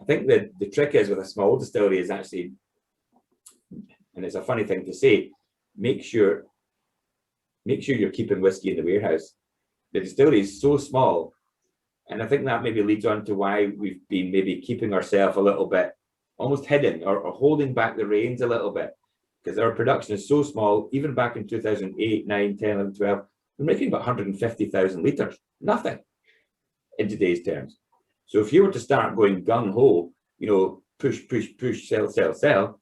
I think that the trick is with a small distillery is actually, and it's a funny thing to say, make sure you're keeping whiskey in the warehouse. The distillery is so small, and I think that maybe leads on to why we've been maybe keeping ourselves a little bit almost hidden or holding back the reins a little bit, because our production is so small. Even back in 2008, 9, 10, 11, 12, we're making about 150,000 litres, nothing in today's terms. So if you were to start going gung-ho, you know, push, sell, sell,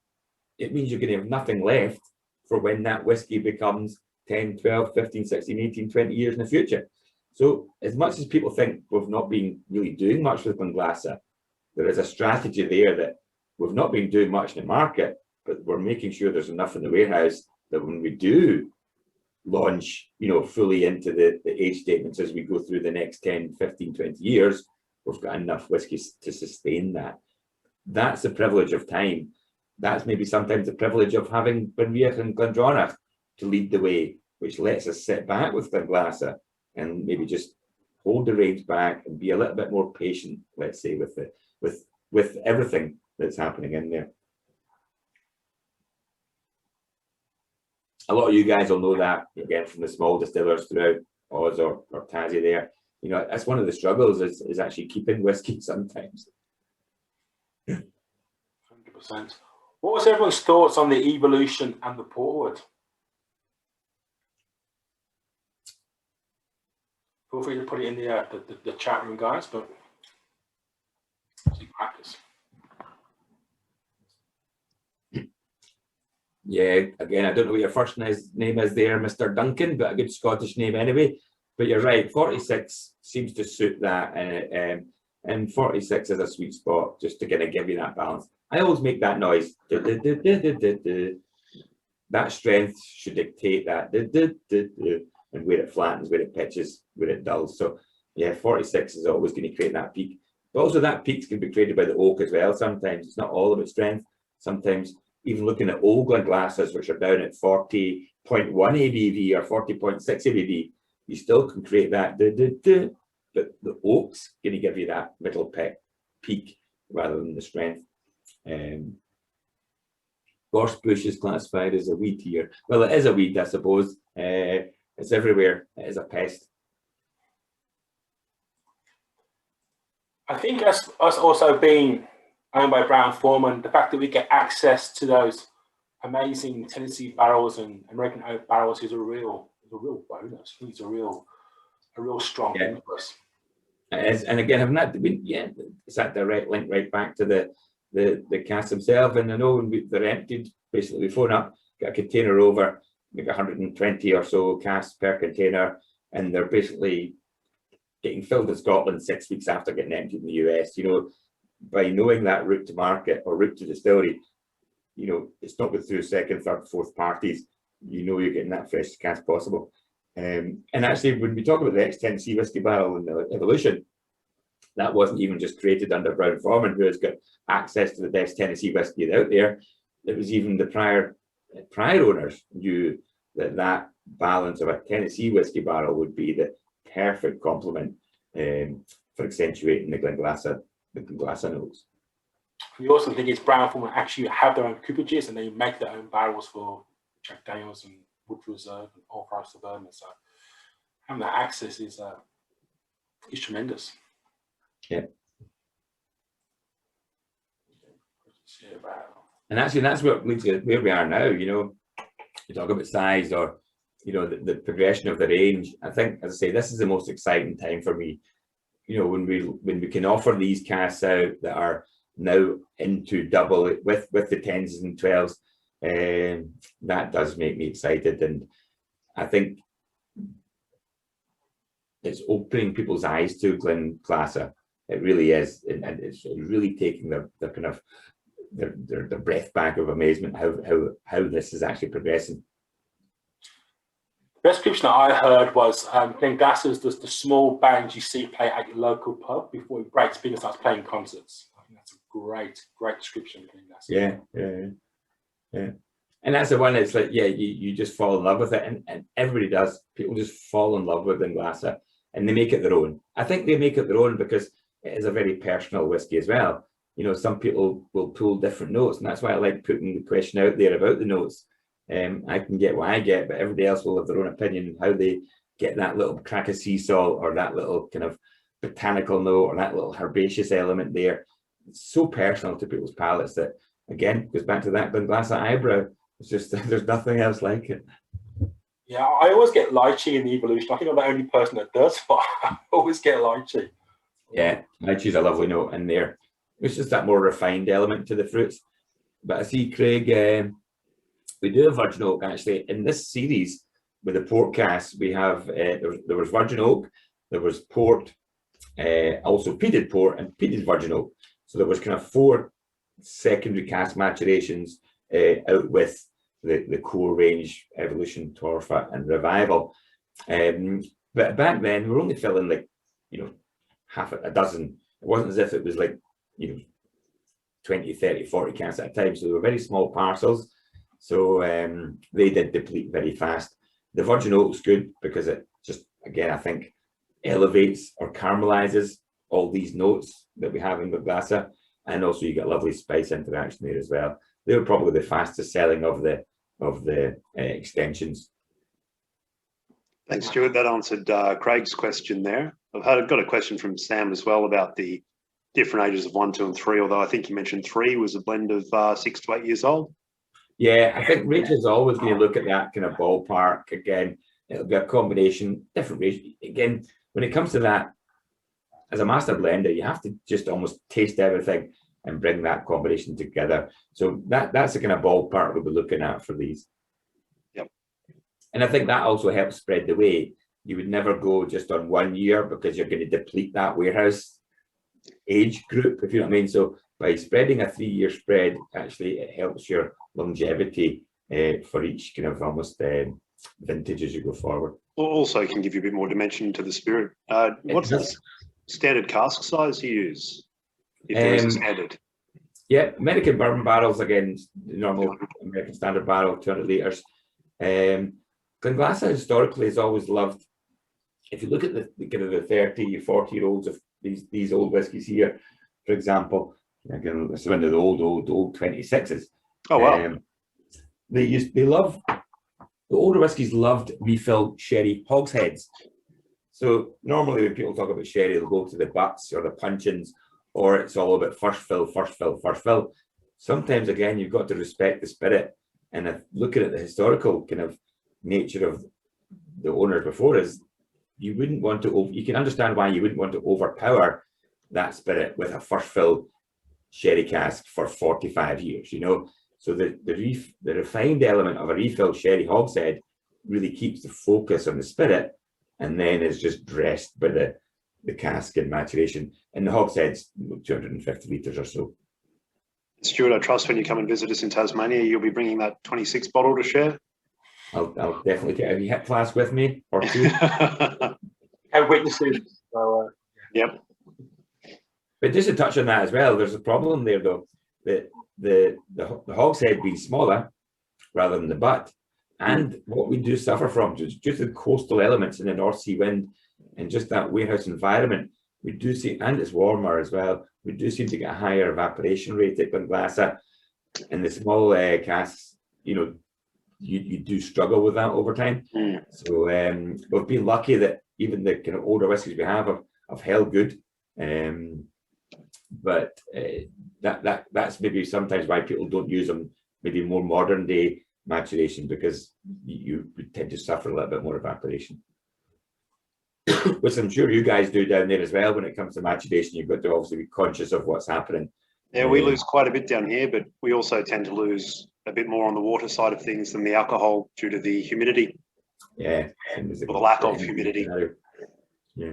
it means you're going to have nothing left for when that whiskey becomes 10, 12, 15, 16, 18, 20 years in the future. So as much as people think we've not been really doing much with Glenglassaugh, there is a strategy there that we've not been doing much in the market, but we're making sure there's enough in the warehouse that when we do launch, you know, fully into the age statements as we go through the next 10, 15, 20 years, we've got enough whiskies to sustain that. That's the privilege of time. That's maybe sometimes the privilege of having Banff and Glendronach to lead the way, which lets us sit back with Glenglassaugh and maybe just hold the reins back and be a little bit more patient, let's say, with everything that's happening in there. A lot of you guys will know that, again, from the small distillers throughout Oz or Tassie there. You know, that's one of the struggles is actually keeping whiskey sometimes. 100%. What was everyone's thoughts on the evolution and the portwort? Feel free to put it in the chat room, guys, but practice. Yeah, again, I don't know what your first name is there, Mr. Duncan, but a good Scottish name anyway. But you're right, 46 seems to suit that, and 46 is a sweet spot just to kind of give you that balance. I always make that noise. That strength should dictate that, and where it flattens, where it pitches, where it dulls. So yeah, 46 is always going to create that peak. But also that peaks can be created by the oak as well. Sometimes it's not all of its strength. Sometimes even looking at old Glenglassaughs, which are down at 40.1 ABV or 40.6 ABV, you still can create that, but the oak's going to give you that middle peak rather than the strength. Gorse bush is classified as a weed here. Well, it is a weed, I suppose. It's everywhere. It is a pest. I think us also being owned by Brown-Forman, the fact that we get access to those amazing Tennessee barrels and American oak barrels is a real bonus. It's a real strong thing for us. And again, having that been, it's that direct link right back to the cask themselves. And I know when they're emptied, basically we phone up, get a container over, maybe 120 or so casks per container, and they're basically getting filled in Scotland 6 weeks after getting emptied in the US. You know, by knowing that route to market or route to distillery, you know, it's not going through second, third, fourth parties. You know, you're getting that fresh cask possible. And actually, when we talk about the ex-Tennessee whiskey barrel and the evolution, that wasn't even just created under Brown-Forman, who has got access to the best Tennessee whiskey out there. It was even the prior owners knew that balance of a Tennessee whiskey barrel would be the perfect complement for accentuating the Glenglassaugh notes. We also think it's Brown-Forman actually have their own coopages and they make their own barrels for Jack Daniels and Wood Reserve and all across the bourbon. So having that access is tremendous. Yeah. And actually, that's what leads to where we are now. You know, you talk about size or, you know, the progression of the range. I think, as I say, this is the most exciting time for me. You know, when we can offer these casks out that are now into double with the 10s and 12s, that does make me excited. And I think it's opening people's eyes to Glenglassaugh. It really is, and it's really taking their kind of their breath back of amazement how this is actually progressing. The best description that I heard was Glenglassaugh is just the small band you see play at your local pub before it breaks big and starts playing concerts. I think that's a great description of Glenglassaugh. Yeah. And that's the one that's like, you just fall in love with it, and everybody does. People just fall in love with Glenglassaugh, and they make it their own. I think they make it their own because it is a very personal whiskey as well. You know, some people will pull different notes, and that's why I like putting the question out there about the notes. I can get what I get, but everybody else will have their own opinion how they get that little crack of sea salt or that little kind of botanical note or that little herbaceous element there. It's so personal to people's palates that, again, goes back to that Glenglassaugh eyebrow. It's just, there's nothing else like it. Yeah, I always get lychee in the evolution. I think I'm the only person that does, but I always get lychee. Yeah, lychee's a lovely note in there. It's just that more refined element to the fruits. But I see, Craig, we do have virgin oak actually in this series with the port casks. We have there was virgin oak, there was port, also peated port and peated virgin oak. So there was kind of 4 secondary cask maturations out with the core range, Evolution, Torfa, and Revival. But back then we were only filling like, you know, half a dozen. It wasn't as if it was like, you know, 20, 30, 40 casks at a time. So they were very small parcels. So they did deplete very fast. The virgin oak's good because it just, again, I think elevates or caramelizes all these notes that we have in Glenglassaugh, and also you get lovely spice interaction there as well. They were probably the fastest selling of the extensions. Thanks, Stewart. That answered Craig's question there. I've got a question from Sam as well about the different ages of 1, 2, and 3. Although I think you mentioned 3 was a blend of 6 to 8 years old. Yeah, I think Rachel's always going to look at that kind of ballpark. Again, it'll be a combination, different ratio. Again, when it comes to that, as a master blender, you have to just almost taste everything and bring that combination together. So that's the kind of ballpark we'll be looking at for these. Yep. And I think that also helps spread the weight. You would never go just on 1 year because you're going to deplete that warehouse age group, if you know what I mean. So by spreading a 3-year spread, actually it helps your longevity for each kind of almost vintage as you go forward. Also can give you a bit more dimension to the spirit. What's the standard cask size you use? If there is a standard. Yeah, American bourbon barrels, again, normal American standard barrel, 200 litres. Glenglassaugh historically has always loved, if you look at the kind of the 30, 40-year-olds of these old whiskies here, for example, again, this is one of the old 26s. Oh, wow. They love, the older whiskies loved refilled sherry hogsheads. So normally when people talk about sherry, they'll go to the butts or the puncheons or it's all about first fill, first fill, first fill. Sometimes, again, you've got to respect the spirit. And if looking at the historical kind of nature of the owners before us, you wouldn't want to, you can understand why you wouldn't want to overpower that spirit with a first fill sherry cask for 45 years, you know. So the refined element of a refill sherry hogshead really keeps the focus on the spirit, and then is just dressed by the cask and maturation. And the hogshead's 250 litres or so. Stewart, I trust when you come and visit us in Tasmania, you'll be bringing that 26 bottle to share. I'll definitely get a hip flask with me or two. Have witnesses. So, Yep. But just to touch on that as well, there's a problem there though, that the hogshead being smaller rather than the butt, and what we do suffer from just due to the coastal elements in the North Sea wind and just that warehouse environment, we do see, and it's warmer as well, we do seem to get a higher evaporation rate at Glenglassaugh, and the small casks, you know, you do struggle with that over time. So we've been lucky that even the kind of older whiskies we have held good. But that's maybe sometimes why people don't use them, maybe more modern day maturation, because you tend to suffer a little bit more evaporation. Which I'm sure you guys do down there as well. When it comes to maturation, you've got to obviously be conscious of what's happening. Yeah, we lose quite a bit down here, but we also tend to lose a bit more on the water side of things than the alcohol due to the humidity. Yeah. Or the lack of humidity. Yeah.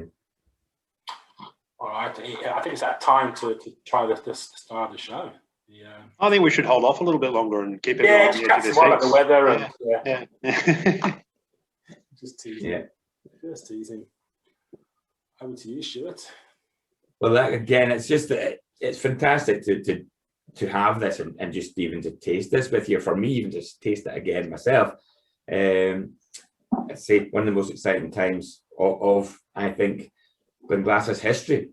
all right, I think it's that time to try the start of the show. Yeah. I think we should hold off a little bit longer and keep everyone on the edge of their about the seats. weather and Yeah. just teasing. Yeah. Just teasing. Over to you, Stuart. Well, that again, it's just that it's fantastic to have this and just even to taste this with you. For me, even just taste it again myself. I'd say one of the most exciting times of I think Glenglassa history,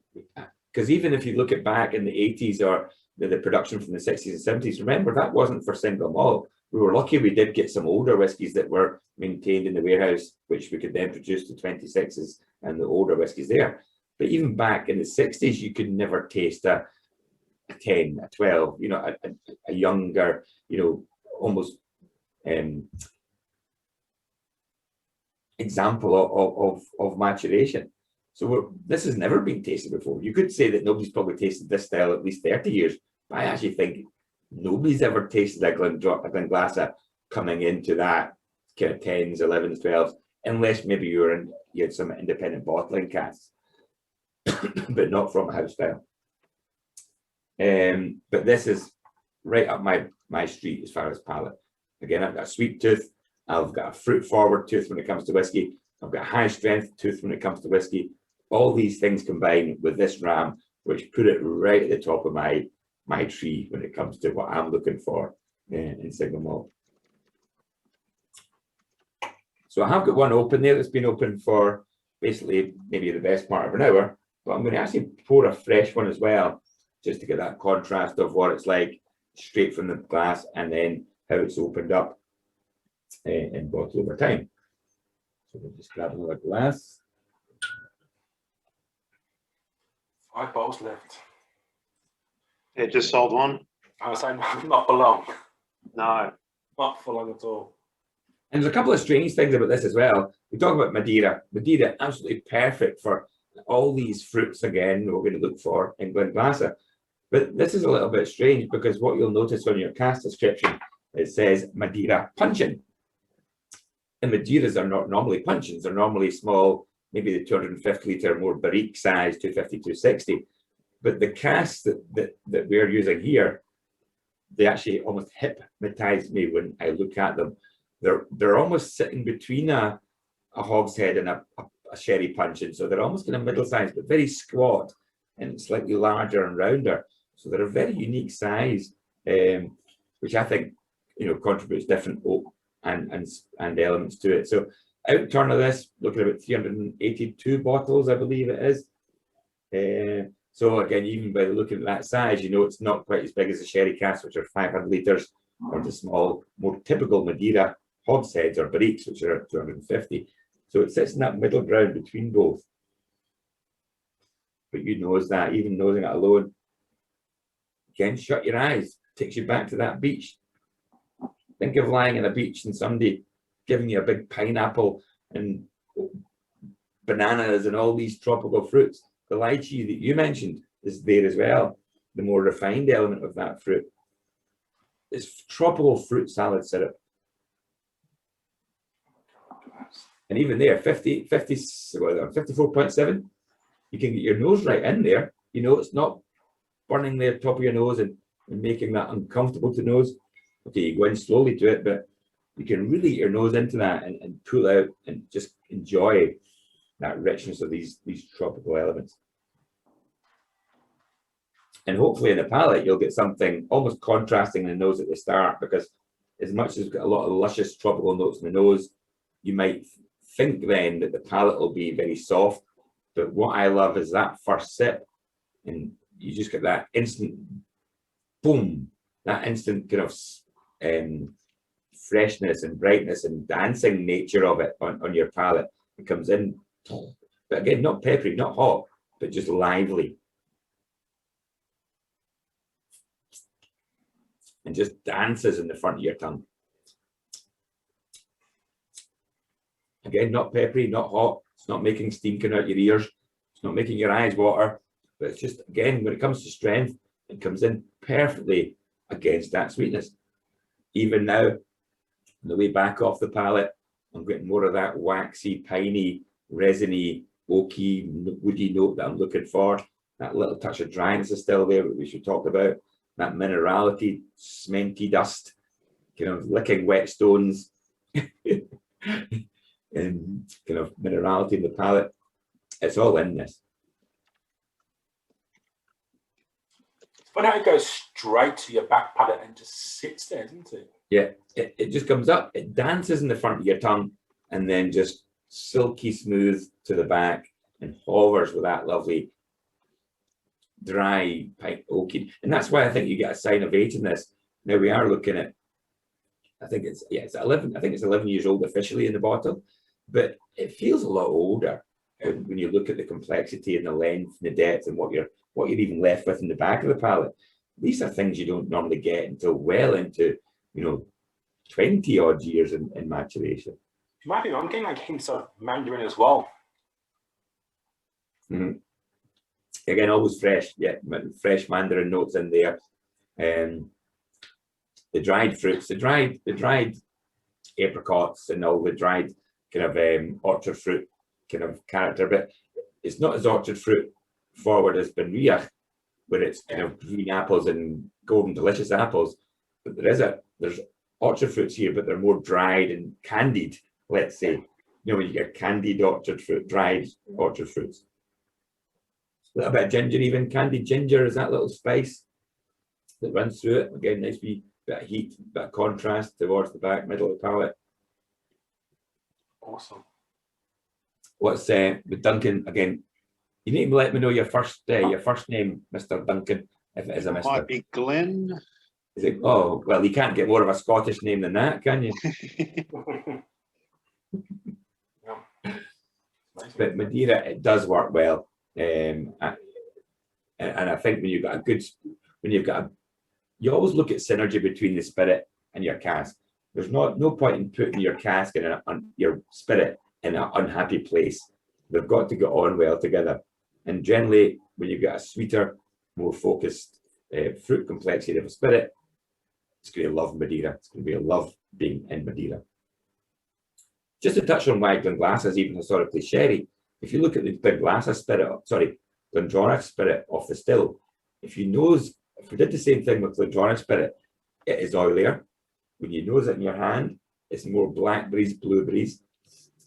because even if you look at back in the 80s or the production from the 60s and 70s, remember that wasn't for single malt. We were lucky we did get some older whiskies that were maintained in the warehouse, which we could then produce to 26s and the older whiskies there. But even back in the 60s, you could never taste a 10, a 12, you know, a younger, you know, almost example of maturation. So this has never been tasted before. You could say that nobody's probably tasted this style at least 30 years, but I actually think nobody's ever tasted a Glenglassaugh coming into that kind of 10s, 11s, 12s, unless maybe you had some independent bottling casks, but not from a house style. But this is right up my street as far as palate. Again, I've got a sweet tooth. I've got a fruit forward tooth when it comes to whiskey. I've got a high strength tooth when it comes to whiskey. All these things combine with this ram, which put it right at the top of my tree when it comes to what I'm looking for in single malt. So I have got one open there that's been open for basically maybe the best part of an hour, but I'm going to actually pour a fresh one as well, just to get that contrast of what it's like straight from the glass and then how it's opened up in bottle over time. So we'll just grab another glass. 5 bottles left. Yeah, just sold one. I was saying not for long. No. Not for long at all. And there's a couple of strange things about this as well. We talk about Madeira. Madeira, absolutely perfect for all these fruits again, we're going to look for in Glenglassaugh. But this is a little bit strange because what you'll notice on your cask description, it says Madeira puncheon. And Madeiras are not normally puncheons, they're normally small, maybe the 250 litre more barrique size, 250, 260. But the casks that we're using here, they actually almost hypnotize me when I look at them. They're almost sitting between a hogshead and a sherry puncheon. So they're almost kind of middle size, but very squat and slightly larger and rounder. So they're a very unique size, which I think, you know, contributes different oak and elements to it. So outturn of this, looking at about 382 bottles, I believe it is. So again, even by looking at that size, you know, it's not quite as big as the sherry casks, which are 500 litres, or the small, more typical Madeira hogsheads or barriques, which are 250. So it sits in that middle ground between both. But you knows that, even knowing it alone, again, shut your eyes, takes you back to that beach. Think of lying on a beach and somebody giving you a big pineapple and bananas and all these tropical fruits. The lychee that you mentioned is there as well, the more refined element of that fruit. It's tropical fruit salad syrup. And even there, 54.7, you can get your nose right in there. You know, it's not burning the top of your nose and making that uncomfortable to nose. Okay, you go in slowly to it, but you can really get your nose into that and pull out and just enjoy that richness of these tropical elements. And hopefully in the palate, you'll get something almost contrasting in the nose at the start, because as much as it's got a lot of luscious tropical notes in the nose, you might think then that the palate will be very soft. But what I love is that first sip, and you just get that instant boom, that instant kind of freshness and brightness and dancing nature of it on your palate. It comes in, but again, not peppery, not hot, but just lively. And just dances in the front of your tongue. Again, not peppery, not hot. It's not making steam come out your ears. It's not making your eyes water. But it's just, again, when it comes to strength, it comes in perfectly against that sweetness. Even now, on the way back off the palate, I'm getting more of that waxy, piney, resiny, oaky, woody note that I'm looking for. That little touch of dryness is still there, which we talked about. That minerality, cementy dust, kind of licking whetstones, and kind of minerality in the palate. It's all in this. But now it goes straight to your back palate and just sits there, doesn't it? Yeah, it just comes up, it dances in the front of your tongue, and then just silky smooth to the back and hovers with that lovely dry pipe oaky. And that's why I think you get a sign of age in this. Now we are looking at, I think it's 11, I think it's 11 years old officially in the bottle, but it feels a lot older when you look at the complexity and the length and the depth and what you're even left with in the back of the palate. These are things you don't normally get until well into, 20 odd years in maturation. You might be wrong, I'm getting like hints of Mandarin as well. Mm-hmm. Again, always fresh, yeah, fresh Mandarin notes in there. The dried fruits, the dried apricots and all the dried kind of orchard fruit kind of character, but it's not as orchard fruit forward as Benriach, where it's kind of green apples and golden delicious apples. But there's orchard fruits here, but they're more dried and candied, let's say. When you get candied orchard fruit, dried orchard fruits. A little bit of ginger, even candied ginger is that little spice that runs through it. Again, nice wee bit of heat, bit of contrast towards the back, middle of the palate. Awesome. What's with Duncan again? You need to let me know your first name, Mr. Duncan, if it is a Mr. Might be Glen. Is it? Oh well, you can't get more of a Scottish name than that, can you? But Madeira, it does work well. And I think when you've got you always look at synergy between the spirit and your cask. There's no point in putting your cask in your spirit in an unhappy place. They've got to get on well together. And generally, when you've got a sweeter, more focused fruit complexity of a spirit, it's going to love Madeira. It's going to be a love being in Madeira. Just to touch on why Glenglassaugh is even historically sherry. If you look at the Glenglassaugh spirit, Glendronach spirit off the still, if we did the same thing with Glendronach spirit, it is oilier. When you nose it in your hand, it's more blackberries, blueberries.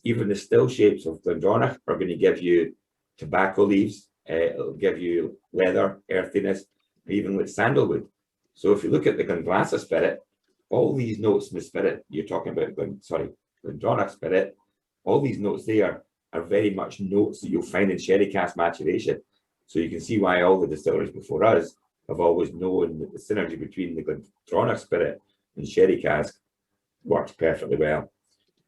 Even the still shapes of Glendronach are going to give you tobacco leaves. It'll give you leather, earthiness, even with sandalwood. So if you look at the Glenglassaugh spirit, all these notes in the spirit you're talking about, Glendronach spirit, all these notes there are very much notes that you'll find in sherry cask maturation. So you can see why all the distilleries before us have always known that the synergy between the Glendronach spirit and sherry cask works perfectly well.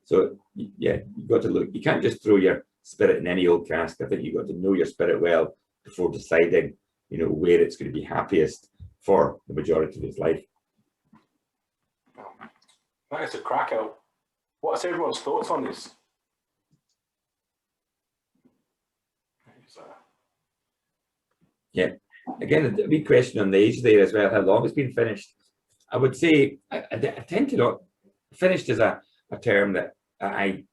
So yeah, you've got to look. You can't just throw your spirit in any old cask. I think you've got to know your spirit well before deciding, where it's going to be happiest for the majority of his life. That is a cracker. What's everyone's thoughts on this? Yeah, again, a big question on the age there as well, how long it's been finished. I would say, I tend to not, finished is a term that I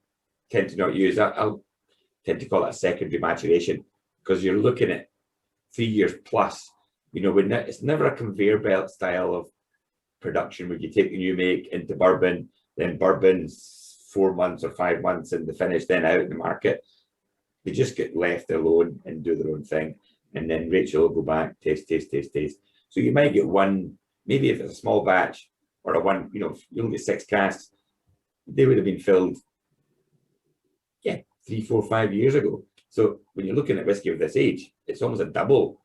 tend to not use. I'll tend to call it a secondary maturation, because you're looking at 3 years plus. You know, it's never a conveyor belt style of production where you take the new make into bourbon, then bourbon's 4 months or 5 months in the finish, then out in the market. They just get left alone and do their own thing. And then Rachel will go back, taste. So you might get one, maybe if it's a small batch or a one, you know, you only get 6 casks, they would have been filled, 3, 4, 5 years ago. So when you're looking at whiskey of this age, it's almost a double,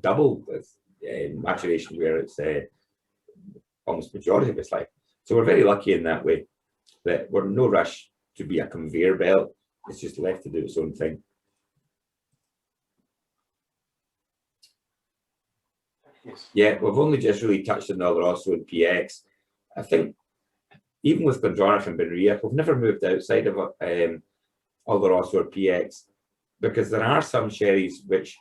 double maturation, where it's almost majority of its life. So we're very lucky in that way, that we're in no rush to be a conveyor belt. It's just left to do its own thing. Yes. Yeah, we've only just really touched on Oloroso and PX. I think even with Glendronach and Madeira, we've never moved outside of Oloroso or PX, because there are some sherries which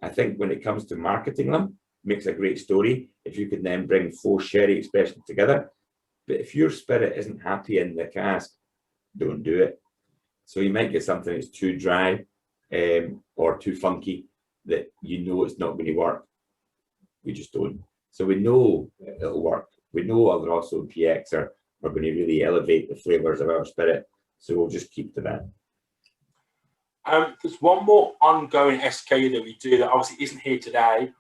I think when it comes to marketing them, makes a great story if you can then bring 4 sherry expressions together. But if your spirit isn't happy in the cask, don't do it. So you might get something that's too dry or too funky that you know it's not going to work. We just don't. So we know it'll work. We know Oloroso and PX are going to really elevate the flavours of our spirit. So we'll just keep to that. There's one more ongoing SKU that we do that obviously isn't here today,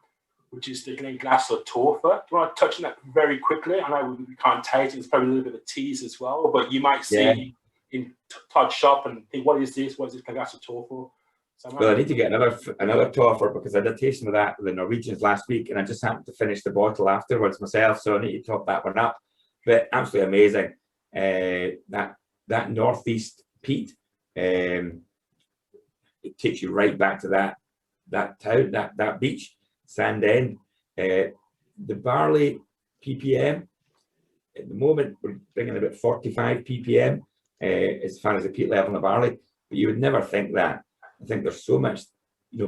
which is the Glenglassaugh Torfer. Do you want to touch on that very quickly? I know we can't taste it. It's probably a little bit of a tease as well, but you might see in Todd's shop and think, what is this? What is this Glenglassaugh Torfer? So well, I need to get another Torfer, because I did tasting with that with the Norwegians last week, and I just happened to finish the bottle afterwards myself, so I need to top that one up. But absolutely amazing. That northeast peat, it takes you right back to that town, that beach, Sandend. The barley ppm at the moment we're bringing about 45 ppm as far as the peat level in the barley, but you would never think that. I think there's so much,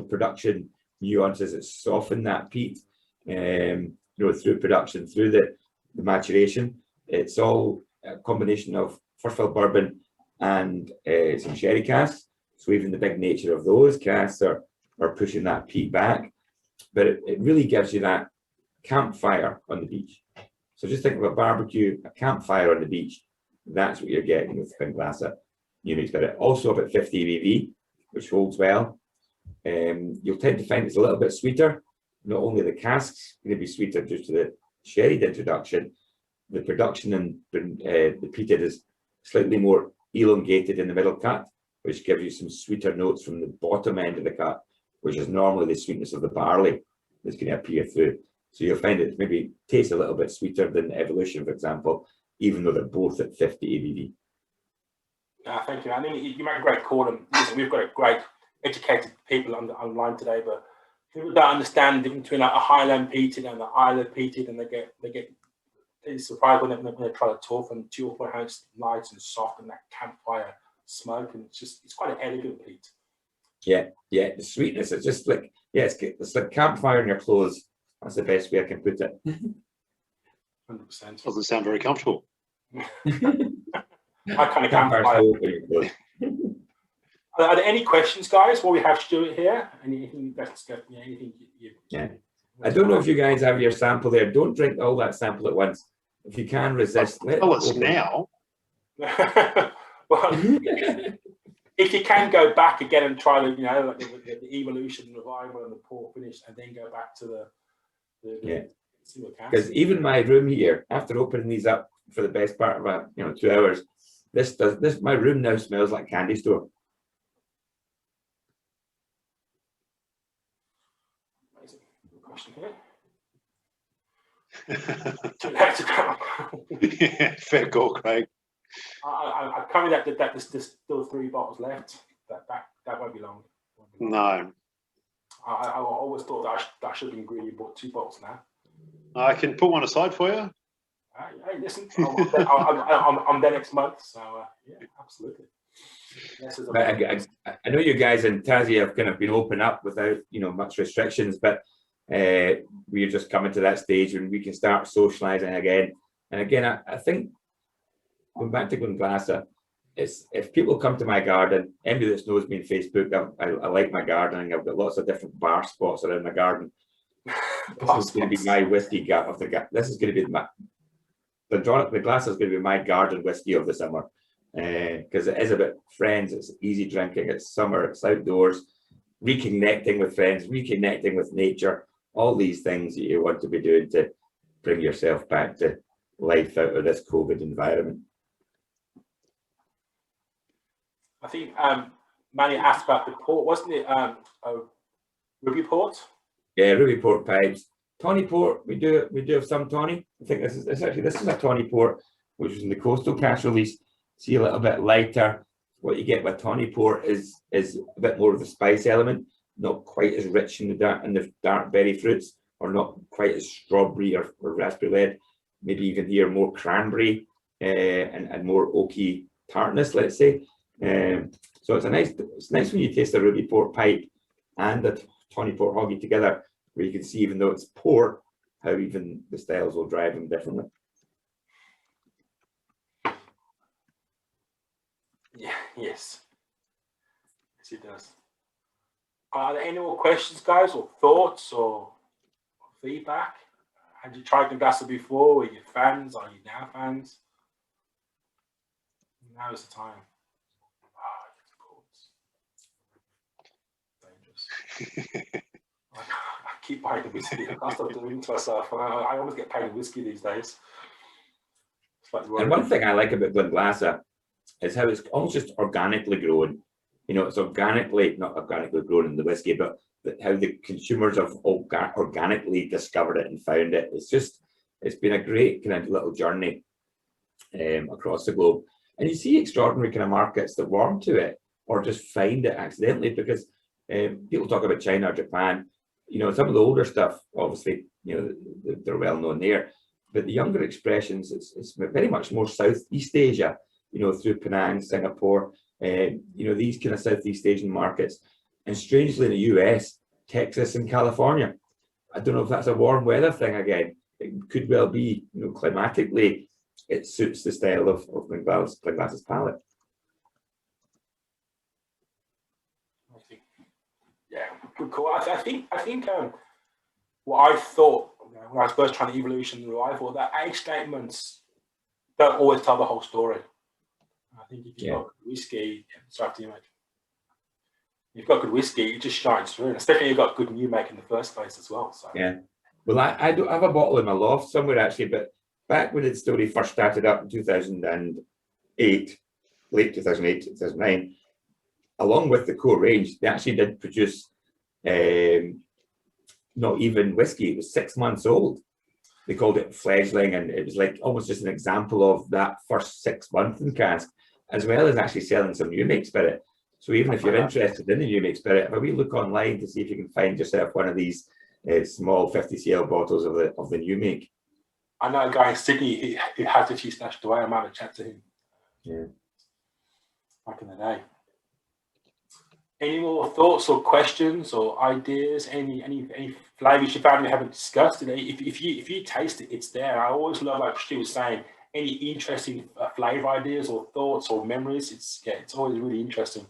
production nuances that soften that peat, through production, through the maturation. It's all a combination of first fill bourbon and some sherry casks. So even the big nature of those casks are pushing that peat back, but it really gives you that campfire on the beach. So just think of a barbecue, a campfire on the beach. That's what you're getting with Glenglassaugh Unique Spirit. Also about 50 ABV, which holds well. You'll tend to find it's a little bit sweeter. Not only the casks going to be sweeter due to the sherried introduction, the production and the peated is slightly more elongated in the middle cut, which gives you some sweeter notes from the bottom end of the cut, which is normally the sweetness of the barley that's going to appear through. So you'll find it maybe tastes a little bit sweeter than Evolution, for example, even though they're both at 50 ABV. Thank you. I think you make a great call. And listen, we've got a great educated people online today, but people don't understand the difference between a Highland peated and the Isla peated, and they get surprised when they try to talk, and Torfer how it's light and soft and that campfire smoke, and it's quite an elegant peat. Yeah, the sweetness is just like, it's like campfire in your clothes. That's the best way I can put it. 100%. Doesn't sound very comfortable. I kind of campfire. Are there any questions, guys, while we have Stewart here? Anything that's got, anything you I don't know if you guys have your sample there. Don't drink all that sample at once. If you can resist, tell us now. Well, if you can go back again and try the Evolution Revival and the pour finish, and then go back to because even my room here, after opening these up for the best part of about 2 hours, my room now smells like candy store. Amazing. Good question here. Yeah, fair call, Craig. I come with that there's still 3 bottles left. That won't be long. No. I always thought that should have been green. You bought 2 bottles now. I can put one aside for you. Hey, listen, I'm there next month, so yeah, absolutely. Yes, I know you guys in Tassie have kind of been open up without, you know, much restrictions, but we're just coming to that stage when we can start socialising again. And again, I think going back to Glenglassaugh, if people come to my garden, anybody that knows me on Facebook, I like my gardening. I've got lots of different bar spots around my garden. This is going to be my whiskey of the. This is going to be the Glenglassaugh is going to be my garden whiskey of the summer, because it is about friends. It's easy drinking. It's summer. It's outdoors. Reconnecting with friends. Reconnecting with nature. All these things that you want to be doing to bring yourself back to life out of this COVID environment. I think Manny asked about the port, wasn't it? Ruby port. Yeah, ruby port pipes. Tawny port, we do have some tawny. I think this is a tawny port, which was in the coastal cask release. See, a little bit lighter. What you get with tawny port is a bit more of the spice element, not quite as rich in the dark berry fruits, or not quite as strawberry or raspberry led. Maybe even here more cranberry and more oaky tartness, let's say. So it's nice when you taste the ruby port pipe and the tawny port hoggy together, where you can see, even though it's port, how even the styles will drive them differently. Yeah, yes, it does. Are there any more questions, guys, or thoughts or feedback? Had you tried Glenglassaugh before? Were you fans? Are you now fans? Now is the time. I keep buying the whiskey. I can't stop doing it to myself. I always get paid in whiskey these days. And one thing I like about Glenglassaugh is how it's almost just organically grown. You know, it's organically, not organically grown in the whiskey, but how the consumers have organically discovered it and found it. It's been a great kind of little journey across the globe. And you see extraordinary kind of markets that warm to it or just find it accidentally, because people talk about China or Japan. You know, some of the older stuff, obviously, you know, they're well known there. But the younger expressions, it's very much more Southeast Asia, you know, through Penang, Singapore, you know, these kind of Southeast Asian markets. And strangely in the US, Texas and California. I don't know if that's a warm weather thing again. It could well be, you know, climatically, it suits the style of Glenglassaugh's palate. Yeah, good call. I think what I thought when I was first trying to evolution and revival, that age statements don't always tell the whole story. I think if you've got whiskey, you've got good whiskey, it just shines through. And especially you've got good new make in the first place as well. So yeah. Well, I don't have a bottle in my loft somewhere actually, but back when the distillery first started up in 2008, late 2008, 2009, along with the core range, they actually did produce not even whiskey. It was 6 months old. They called it fledgling, and it was like almost just an example of that first 6 months in cask, as well as actually selling some new make spirit. So even if you're interested in the new make spirit, have a wee look online to see if you can find yourself one of these small 50cl bottles of the new make. I know a guy in Sydney who had the few stashed away. I might have a chat to him. Yeah. Back in the day. Any more thoughts or questions or ideas? Any flavours you found we haven't discussed? If you taste it, it's there. I always love, like Stu was saying, any interesting flavour ideas or thoughts or memories. It's always really interesting.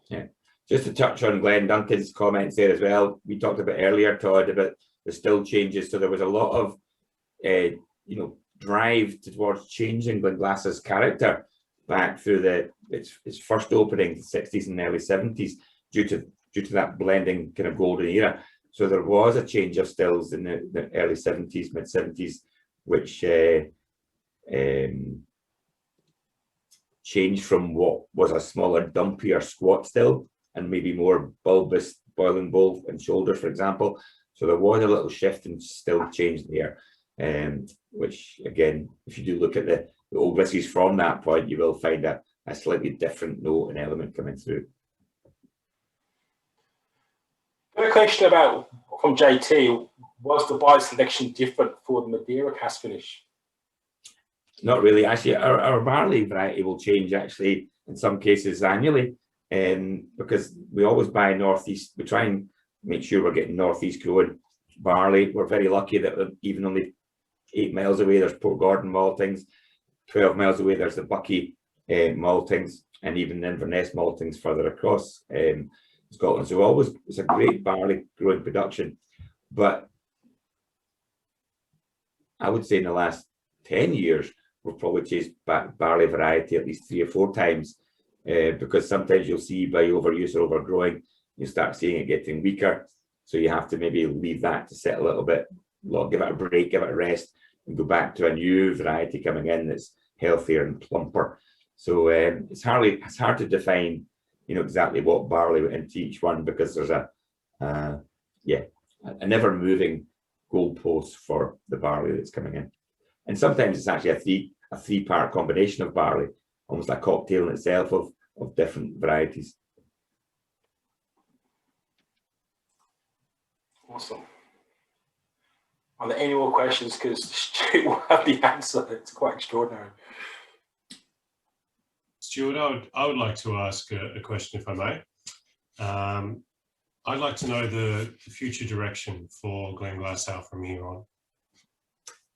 Yeah. Just to touch on Glenn Duncan's comments there as well. We talked about earlier, Todd, about the still changes. So there was a lot of drive towards changing Glenglassaugh's character back through its first opening, the 60s and early 70s, due to that blending kind of golden era. So there was a change of stills in the early 70s, mid 70s, which changed from what was a smaller, dumpier squat still and maybe more bulbous boiling bowl and shoulder, for example. So there was a little shift and still change there. Which again, if you do look at the old whiskies from that point, you will find a slightly different note and element coming through. A question from JT, was the barley selection different for the Madeira cask finish? Not really. Actually, our barley variety will change actually in some cases annually, because we always buy northeast. We try and make sure we're getting northeast growing barley. We're very lucky that even only 8 miles away there's Port Gordon maltings, 12 miles away there's the Bucky maltings, and even Inverness maltings further across Scotland. So it's a great barley growing production. But I would say in the last 10 years, we've probably changed barley variety at least 3 or 4 times, because sometimes you'll see by overuse or overgrowing, you start seeing it getting weaker. So you have to maybe leave that to set a little bit, give it a break, give it a rest, and go back to a new variety coming in that's healthier and plumper. So it's hard to define, exactly what barley went into each one, because there's a never moving goalpost for the barley that's coming in. And sometimes it's actually a three-part combination of barley, almost a cocktail in itself of different varieties. Awesome. Are there any more questions? Because Stuart will have the answer. It's quite extraordinary. Stuart, I would like to ask a question, if I may. I'd like to know the future direction for Glenglassaugh from here on.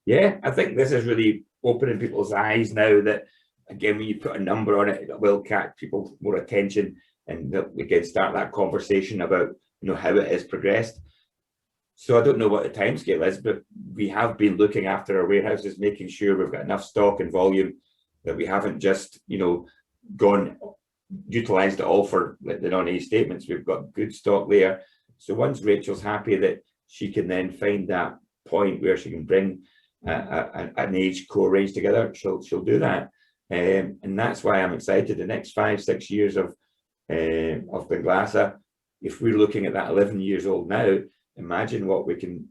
Yeah, I think this is really opening people's eyes now that, again, when you put a number on it, it will catch people more attention, and that we can start that conversation about, how it has progressed. So I don't know what the timescale is, but we have been looking after our warehouses, making sure we've got enough stock and volume, that we haven't just, utilised it all for the non-age statements. We've got good stock there. So once Rachel's happy that she can then find that point where she can bring an aged core range together, she'll do that. And that's why I'm excited. The next 5-6 years of Glenglassaugh, if we're looking at that 11 years old now, imagine what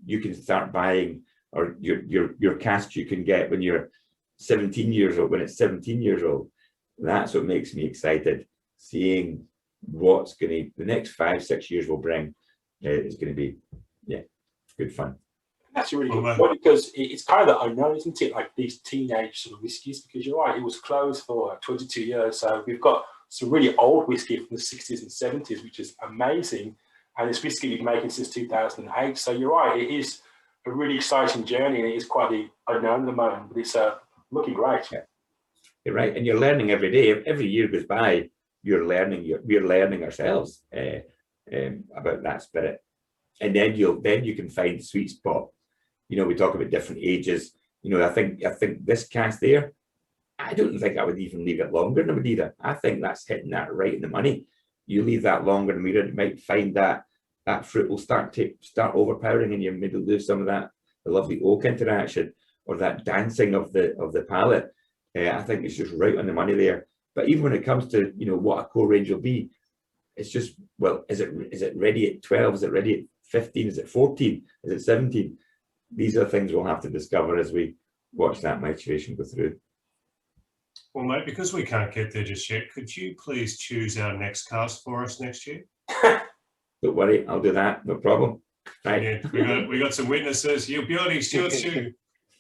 you can start buying, or your casks you can get when you're 17 years old, when it's 17 years old. That's what makes me excited, seeing what's the next 5-6 years will bring. Is going to be, good fun. That's really good point, because it's kind of the unknown, isn't it? Like these teenage sort of whiskies, because you're right, it was closed for 22 years. So we've got some really old whiskey from the 60s and 70s, which is amazing. And this whiskey we've been making since 2008. So you're right, it is a really exciting journey, and it is quite the unknown at the moment, but it's looking great. Yeah. You're right, and you're learning every day. Every year goes by, we're learning ourselves about that spirit, and then you can find the sweet spot. We talk about different ages. I think this cask there, I don't think I would even leave it longer than Madeira. I think that's hitting that right in the money. You leave that longer than Madeira, you might find that fruit will start overpowering, and you maybe lose some of the lovely oak interaction, or that dancing of the palate. I think it's just right on the money there. But even when it comes to what a core range will be, it's just, well, is it ready at 12? Is it ready at 15? Is it 14? Is it 17? These are things we'll have to discover as we watch that maturation go through. Well, mate, because we can't get there just yet, could you please choose our next cast for us next year? Don't worry, I'll do that. No problem. Right. Yeah, we got some witnesses. You beauty, Stuart Stew.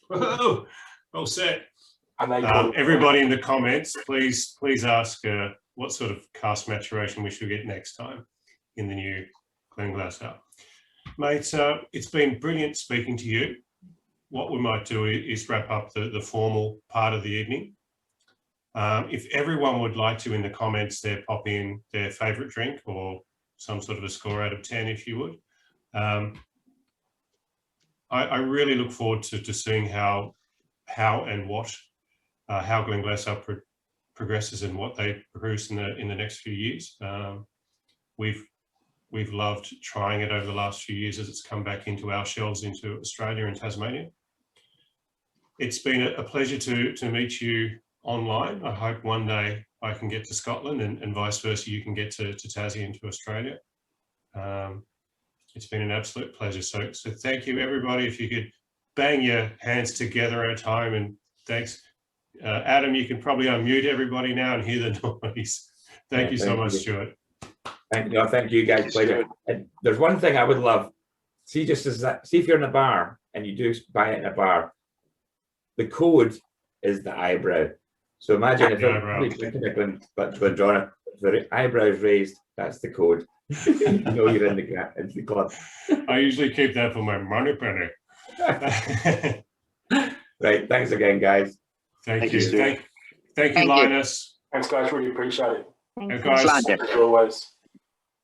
Whoa, all set. Everybody in the comments, please ask what sort of cask maturation we should get next time in the new Glenglassaugh. Mate, it's been brilliant speaking to you. What we might do is wrap up the formal part of the evening. If everyone would like to, in the comments there, pop in their favourite drink or some sort of a score out of 10, if you would. I really look forward to seeing how and what how Glenglassaugh progresses and what they produce in the next few years. We've loved trying it over the last few years as it's come back into our shelves into Australia and Tasmania. It's been a pleasure to meet you online. I hope one day I can get to Scotland and vice versa, you can get to Tassie and to Australia. It's been an absolute pleasure. So thank you, everybody. If you could bang your hands together at a time, and thanks. Adam, you can probably unmute everybody now and hear the noise. Thank you so much, Stuart. Thank you guys. Pleasure. And there's one thing I would love. See, just as that, see if you're in a bar and you do buy it in a bar, the code is the eyebrow. So imagine if but the eyebrows raised, that's the code. You know you're in the club. I usually keep that for my money penny. Right. Thanks again, guys. Thank you. Thank you, Linus. Thanks, guys. Really appreciate it. And guys, as always.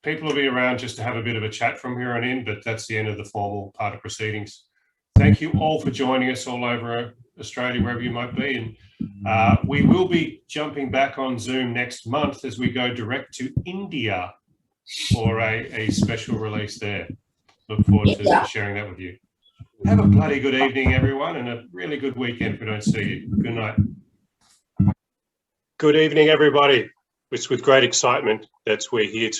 People will be around just to have a bit of a chat from here on in, but that's the end of the formal part of proceedings. Thank you all for joining us all over Australia, wherever you might be. And we will be jumping back on Zoom next month as we go direct to India for a special release there. Look forward to sharing that with you. Have a bloody good evening, everyone, and a really good weekend if we don't see you. Good night. Good evening, everybody. It's with great excitement that we're here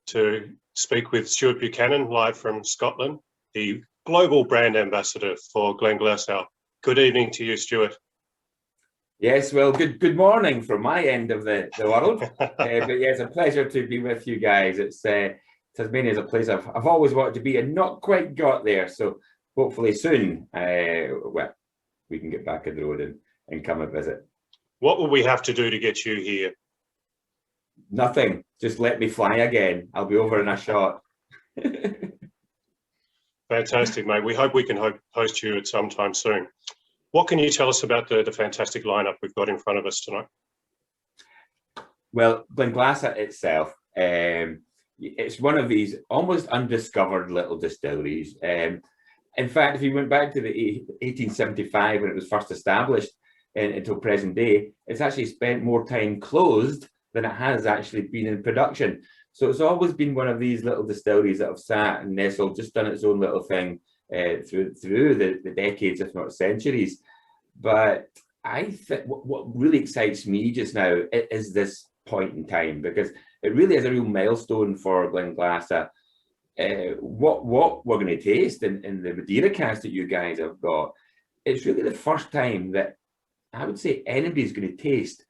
to speak with Stewart Buchanan, live from Scotland, the global brand ambassador for Glenglassaugh. Good evening to you, Stewart. Yes, well, good morning from my end of the world. But yeah, it's a pleasure to be with you guys. It's Tasmania is a place I've always wanted to be and not quite got there. So hopefully soon, well, we can get back on the road and come and visit. What will we have to do to get you here? Nothing. Just let me fly again. I'll be over in a shot. Fantastic, mate. We hope we can host you at some time soon. What can you tell us about the fantastic lineup we've got in front of us tonight? Well, Glenglassaugh itself, it's one of these almost undiscovered little distilleries. In fact, if you went back to the 1875 when it was first established until present day, it's actually spent more time closed than it has actually been in production. So it's always been one of these little distilleries that have sat and nestled, just done its own little thing through the decades, if not centuries. But I think what really excites me just now is this point in time, because it really is a real milestone for Glenglassaugh. What we're going to taste in the Madeira cask that you guys have got, it's really the first time that I would say anybody's going to taste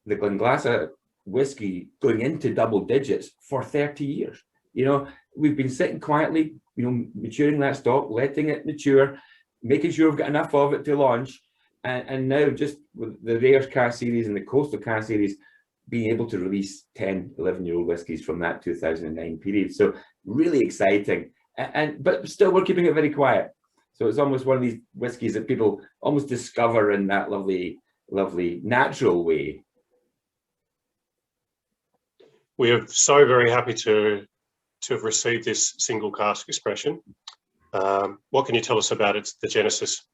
the Glenglassaugh whiskey going into double digits for 30 years. You know, we've been sitting quietly, you know, maturing that stock, letting it mature, making sure we've got enough of it to launch. And now just with the Rare cask series and the Coastal cask series, being able to release 10, 11-year-old whiskies from that 2009 period. So really exciting. But still we're keeping it very quiet. So it's almost one of these whiskies that people almost discover in that lovely, lovely natural way. We are so very happy to have received this single cask expression. What can you tell us about the genesis?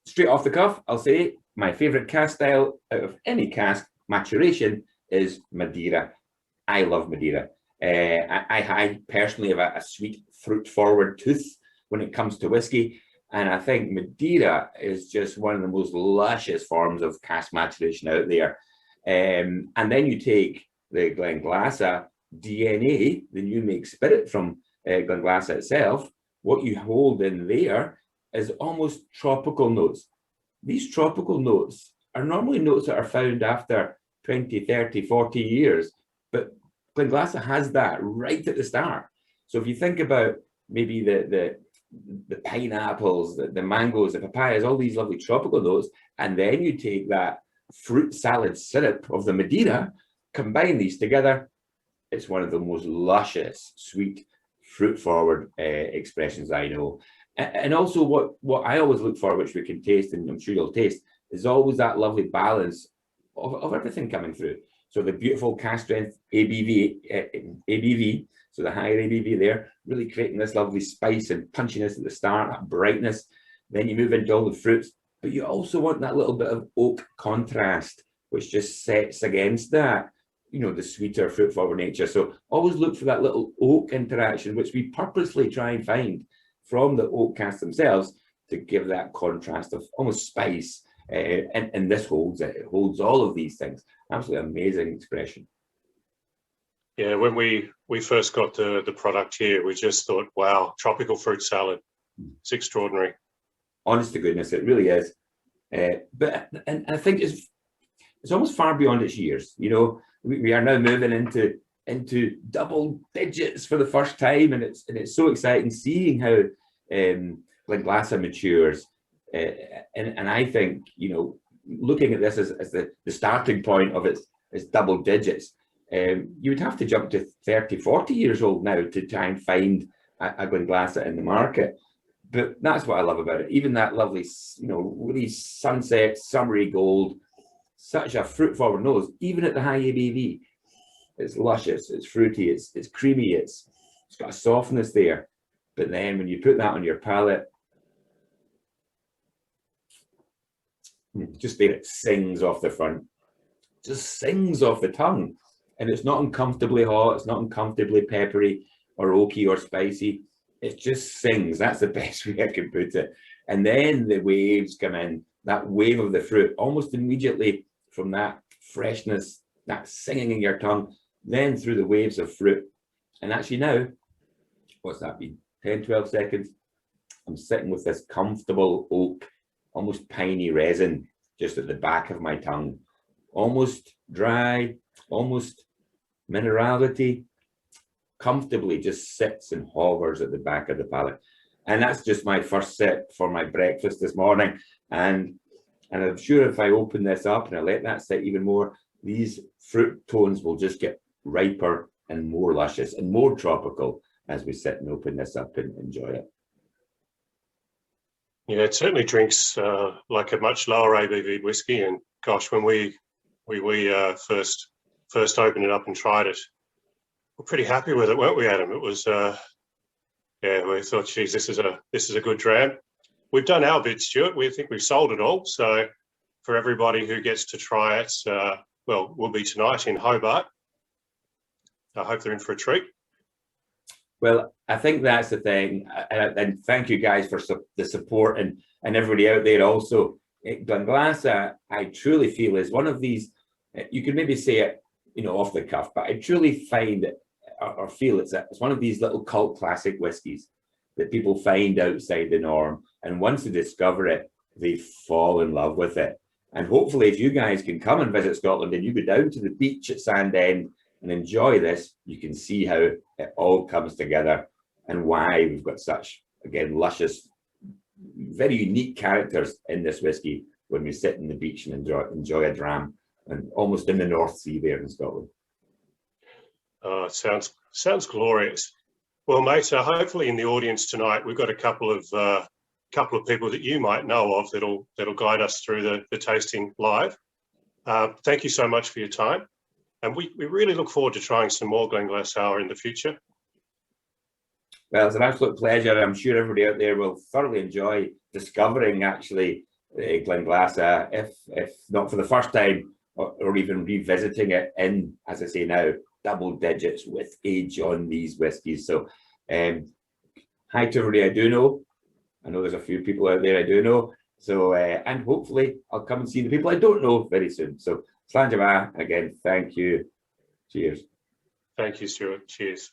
Straight off the cuff, I'll say my favourite cask style out of any cask maturation is Madeira. I love Madeira. I personally have a sweet fruit-forward tooth when it comes to whiskey, and I think Madeira is just one of the most luscious forms of cask maturation out there. And then you take the Glenglassaugh DNA, the new make spirit from Glenglassaugh itself. What you hold in there is almost tropical notes. These tropical notes are normally notes that are found after 20, 30, 40 years, but Glenglassaugh has that right at the start. So if you think about maybe the pineapples, the mangoes, the papayas, all these lovely tropical notes, and then you take that fruit salad syrup of the Madeira, combine these together, it's one of the most luscious, sweet, fruit-forward expressions I know. And also what I always look for, which we can taste, and I'm sure you'll taste, is always that lovely balance of everything coming through. So the beautiful cask strength ABV, so the higher ABV there, really creating this lovely spice and punchiness at the start, that brightness. Then you move into all the fruits, but you also want that little bit of oak contrast, which just sets against that, you know, the sweeter fruit forward nature. So always look for that little oak interaction, which we purposely try and find from the oak casks themselves to give that contrast of almost spice. And this holds it. It holds all of these things. Absolutely amazing expression. Yeah, when we first got the product here, we just thought, wow, tropical fruit salad. It's extraordinary. Honest to goodness, it really is. But I think it's almost far beyond its years. You know, we are now moving into into double digits for the first time, and it's so exciting seeing how Glenglassaugh matures. And I think, you know, looking at this as the starting point of its double digits, you would have to jump to 30, 40 years old now to try and find a Glenglassaugh in the market. But that's what I love about it. Even that lovely, you know, really sunset, summery gold, such a fruit forward nose, even at the high ABV. It's luscious, it's fruity, it's creamy, it's got a softness there. But then when you put that on your palate, just there, it sings off the front, just sings off the tongue. And it's not uncomfortably hot, it's not uncomfortably peppery or oaky or spicy. It just sings. That's the best way I can put it. And then the waves come in, that wave of the fruit, almost immediately from that freshness, that singing in your tongue, then through the waves of fruit. And actually now, what's that been? 10, 12 seconds. I'm sitting with this comfortable oak, almost piney resin, just at the back of my tongue. Almost dry, almost minerality, comfortably just sits and hovers at the back of the palate. And that's just my first sip for my breakfast this morning. And I'm sure if I open this up and I let that sit even more, these fruit tones will just get riper and more luscious and more tropical as we sit and open this up and enjoy it. Yeah, it certainly drinks like a much lower ABV whiskey. And gosh, when we first opened it up and tried it, we're pretty happy with it, weren't we, Adam? It was, yeah, we thought, geez, this is a good dram. We've done our bit, Stuart. We think we've sold it all. So for everybody who gets to try it, well, we'll be tonight in Hobart. I hope they're in for a treat. Well, I think that's the thing. And thank you guys for the support and everybody out there also. Glenglassaugh, I truly feel, is one of these, you could maybe say it, you know, off the cuff, but I truly find it or feel it's one of these little cult classic whiskies that people find outside the norm. And once they discover it, they fall in love with it. And hopefully if you guys can come and visit Scotland and you go down to the beach at Sandend and enjoy this, you can see how it all comes together and why we've got such, again, luscious, very unique characters in this whiskey when we sit on the beach and enjoy a dram, and almost in the North Sea there in Scotland. Oh, it sounds glorious. Well, mate, hopefully in the audience tonight we've got a couple of people that you might know of that'll guide us through the tasting live. Thank you so much for your time, and we really look forward to trying some more Glenglassaugh in the future. Well, it's an absolute pleasure. I'm sure everybody out there will thoroughly enjoy discovering actually Glenglassaugh, if not for the first time, or even revisiting it in, as I say now, double digits with age on these whiskies. So hi to everybody I do know. I know there's a few people out there I do know. So and hopefully I'll come and see the people I don't know very soon. So Slán Jabá, again, thank you. Cheers. Thank you, Stuart. Cheers.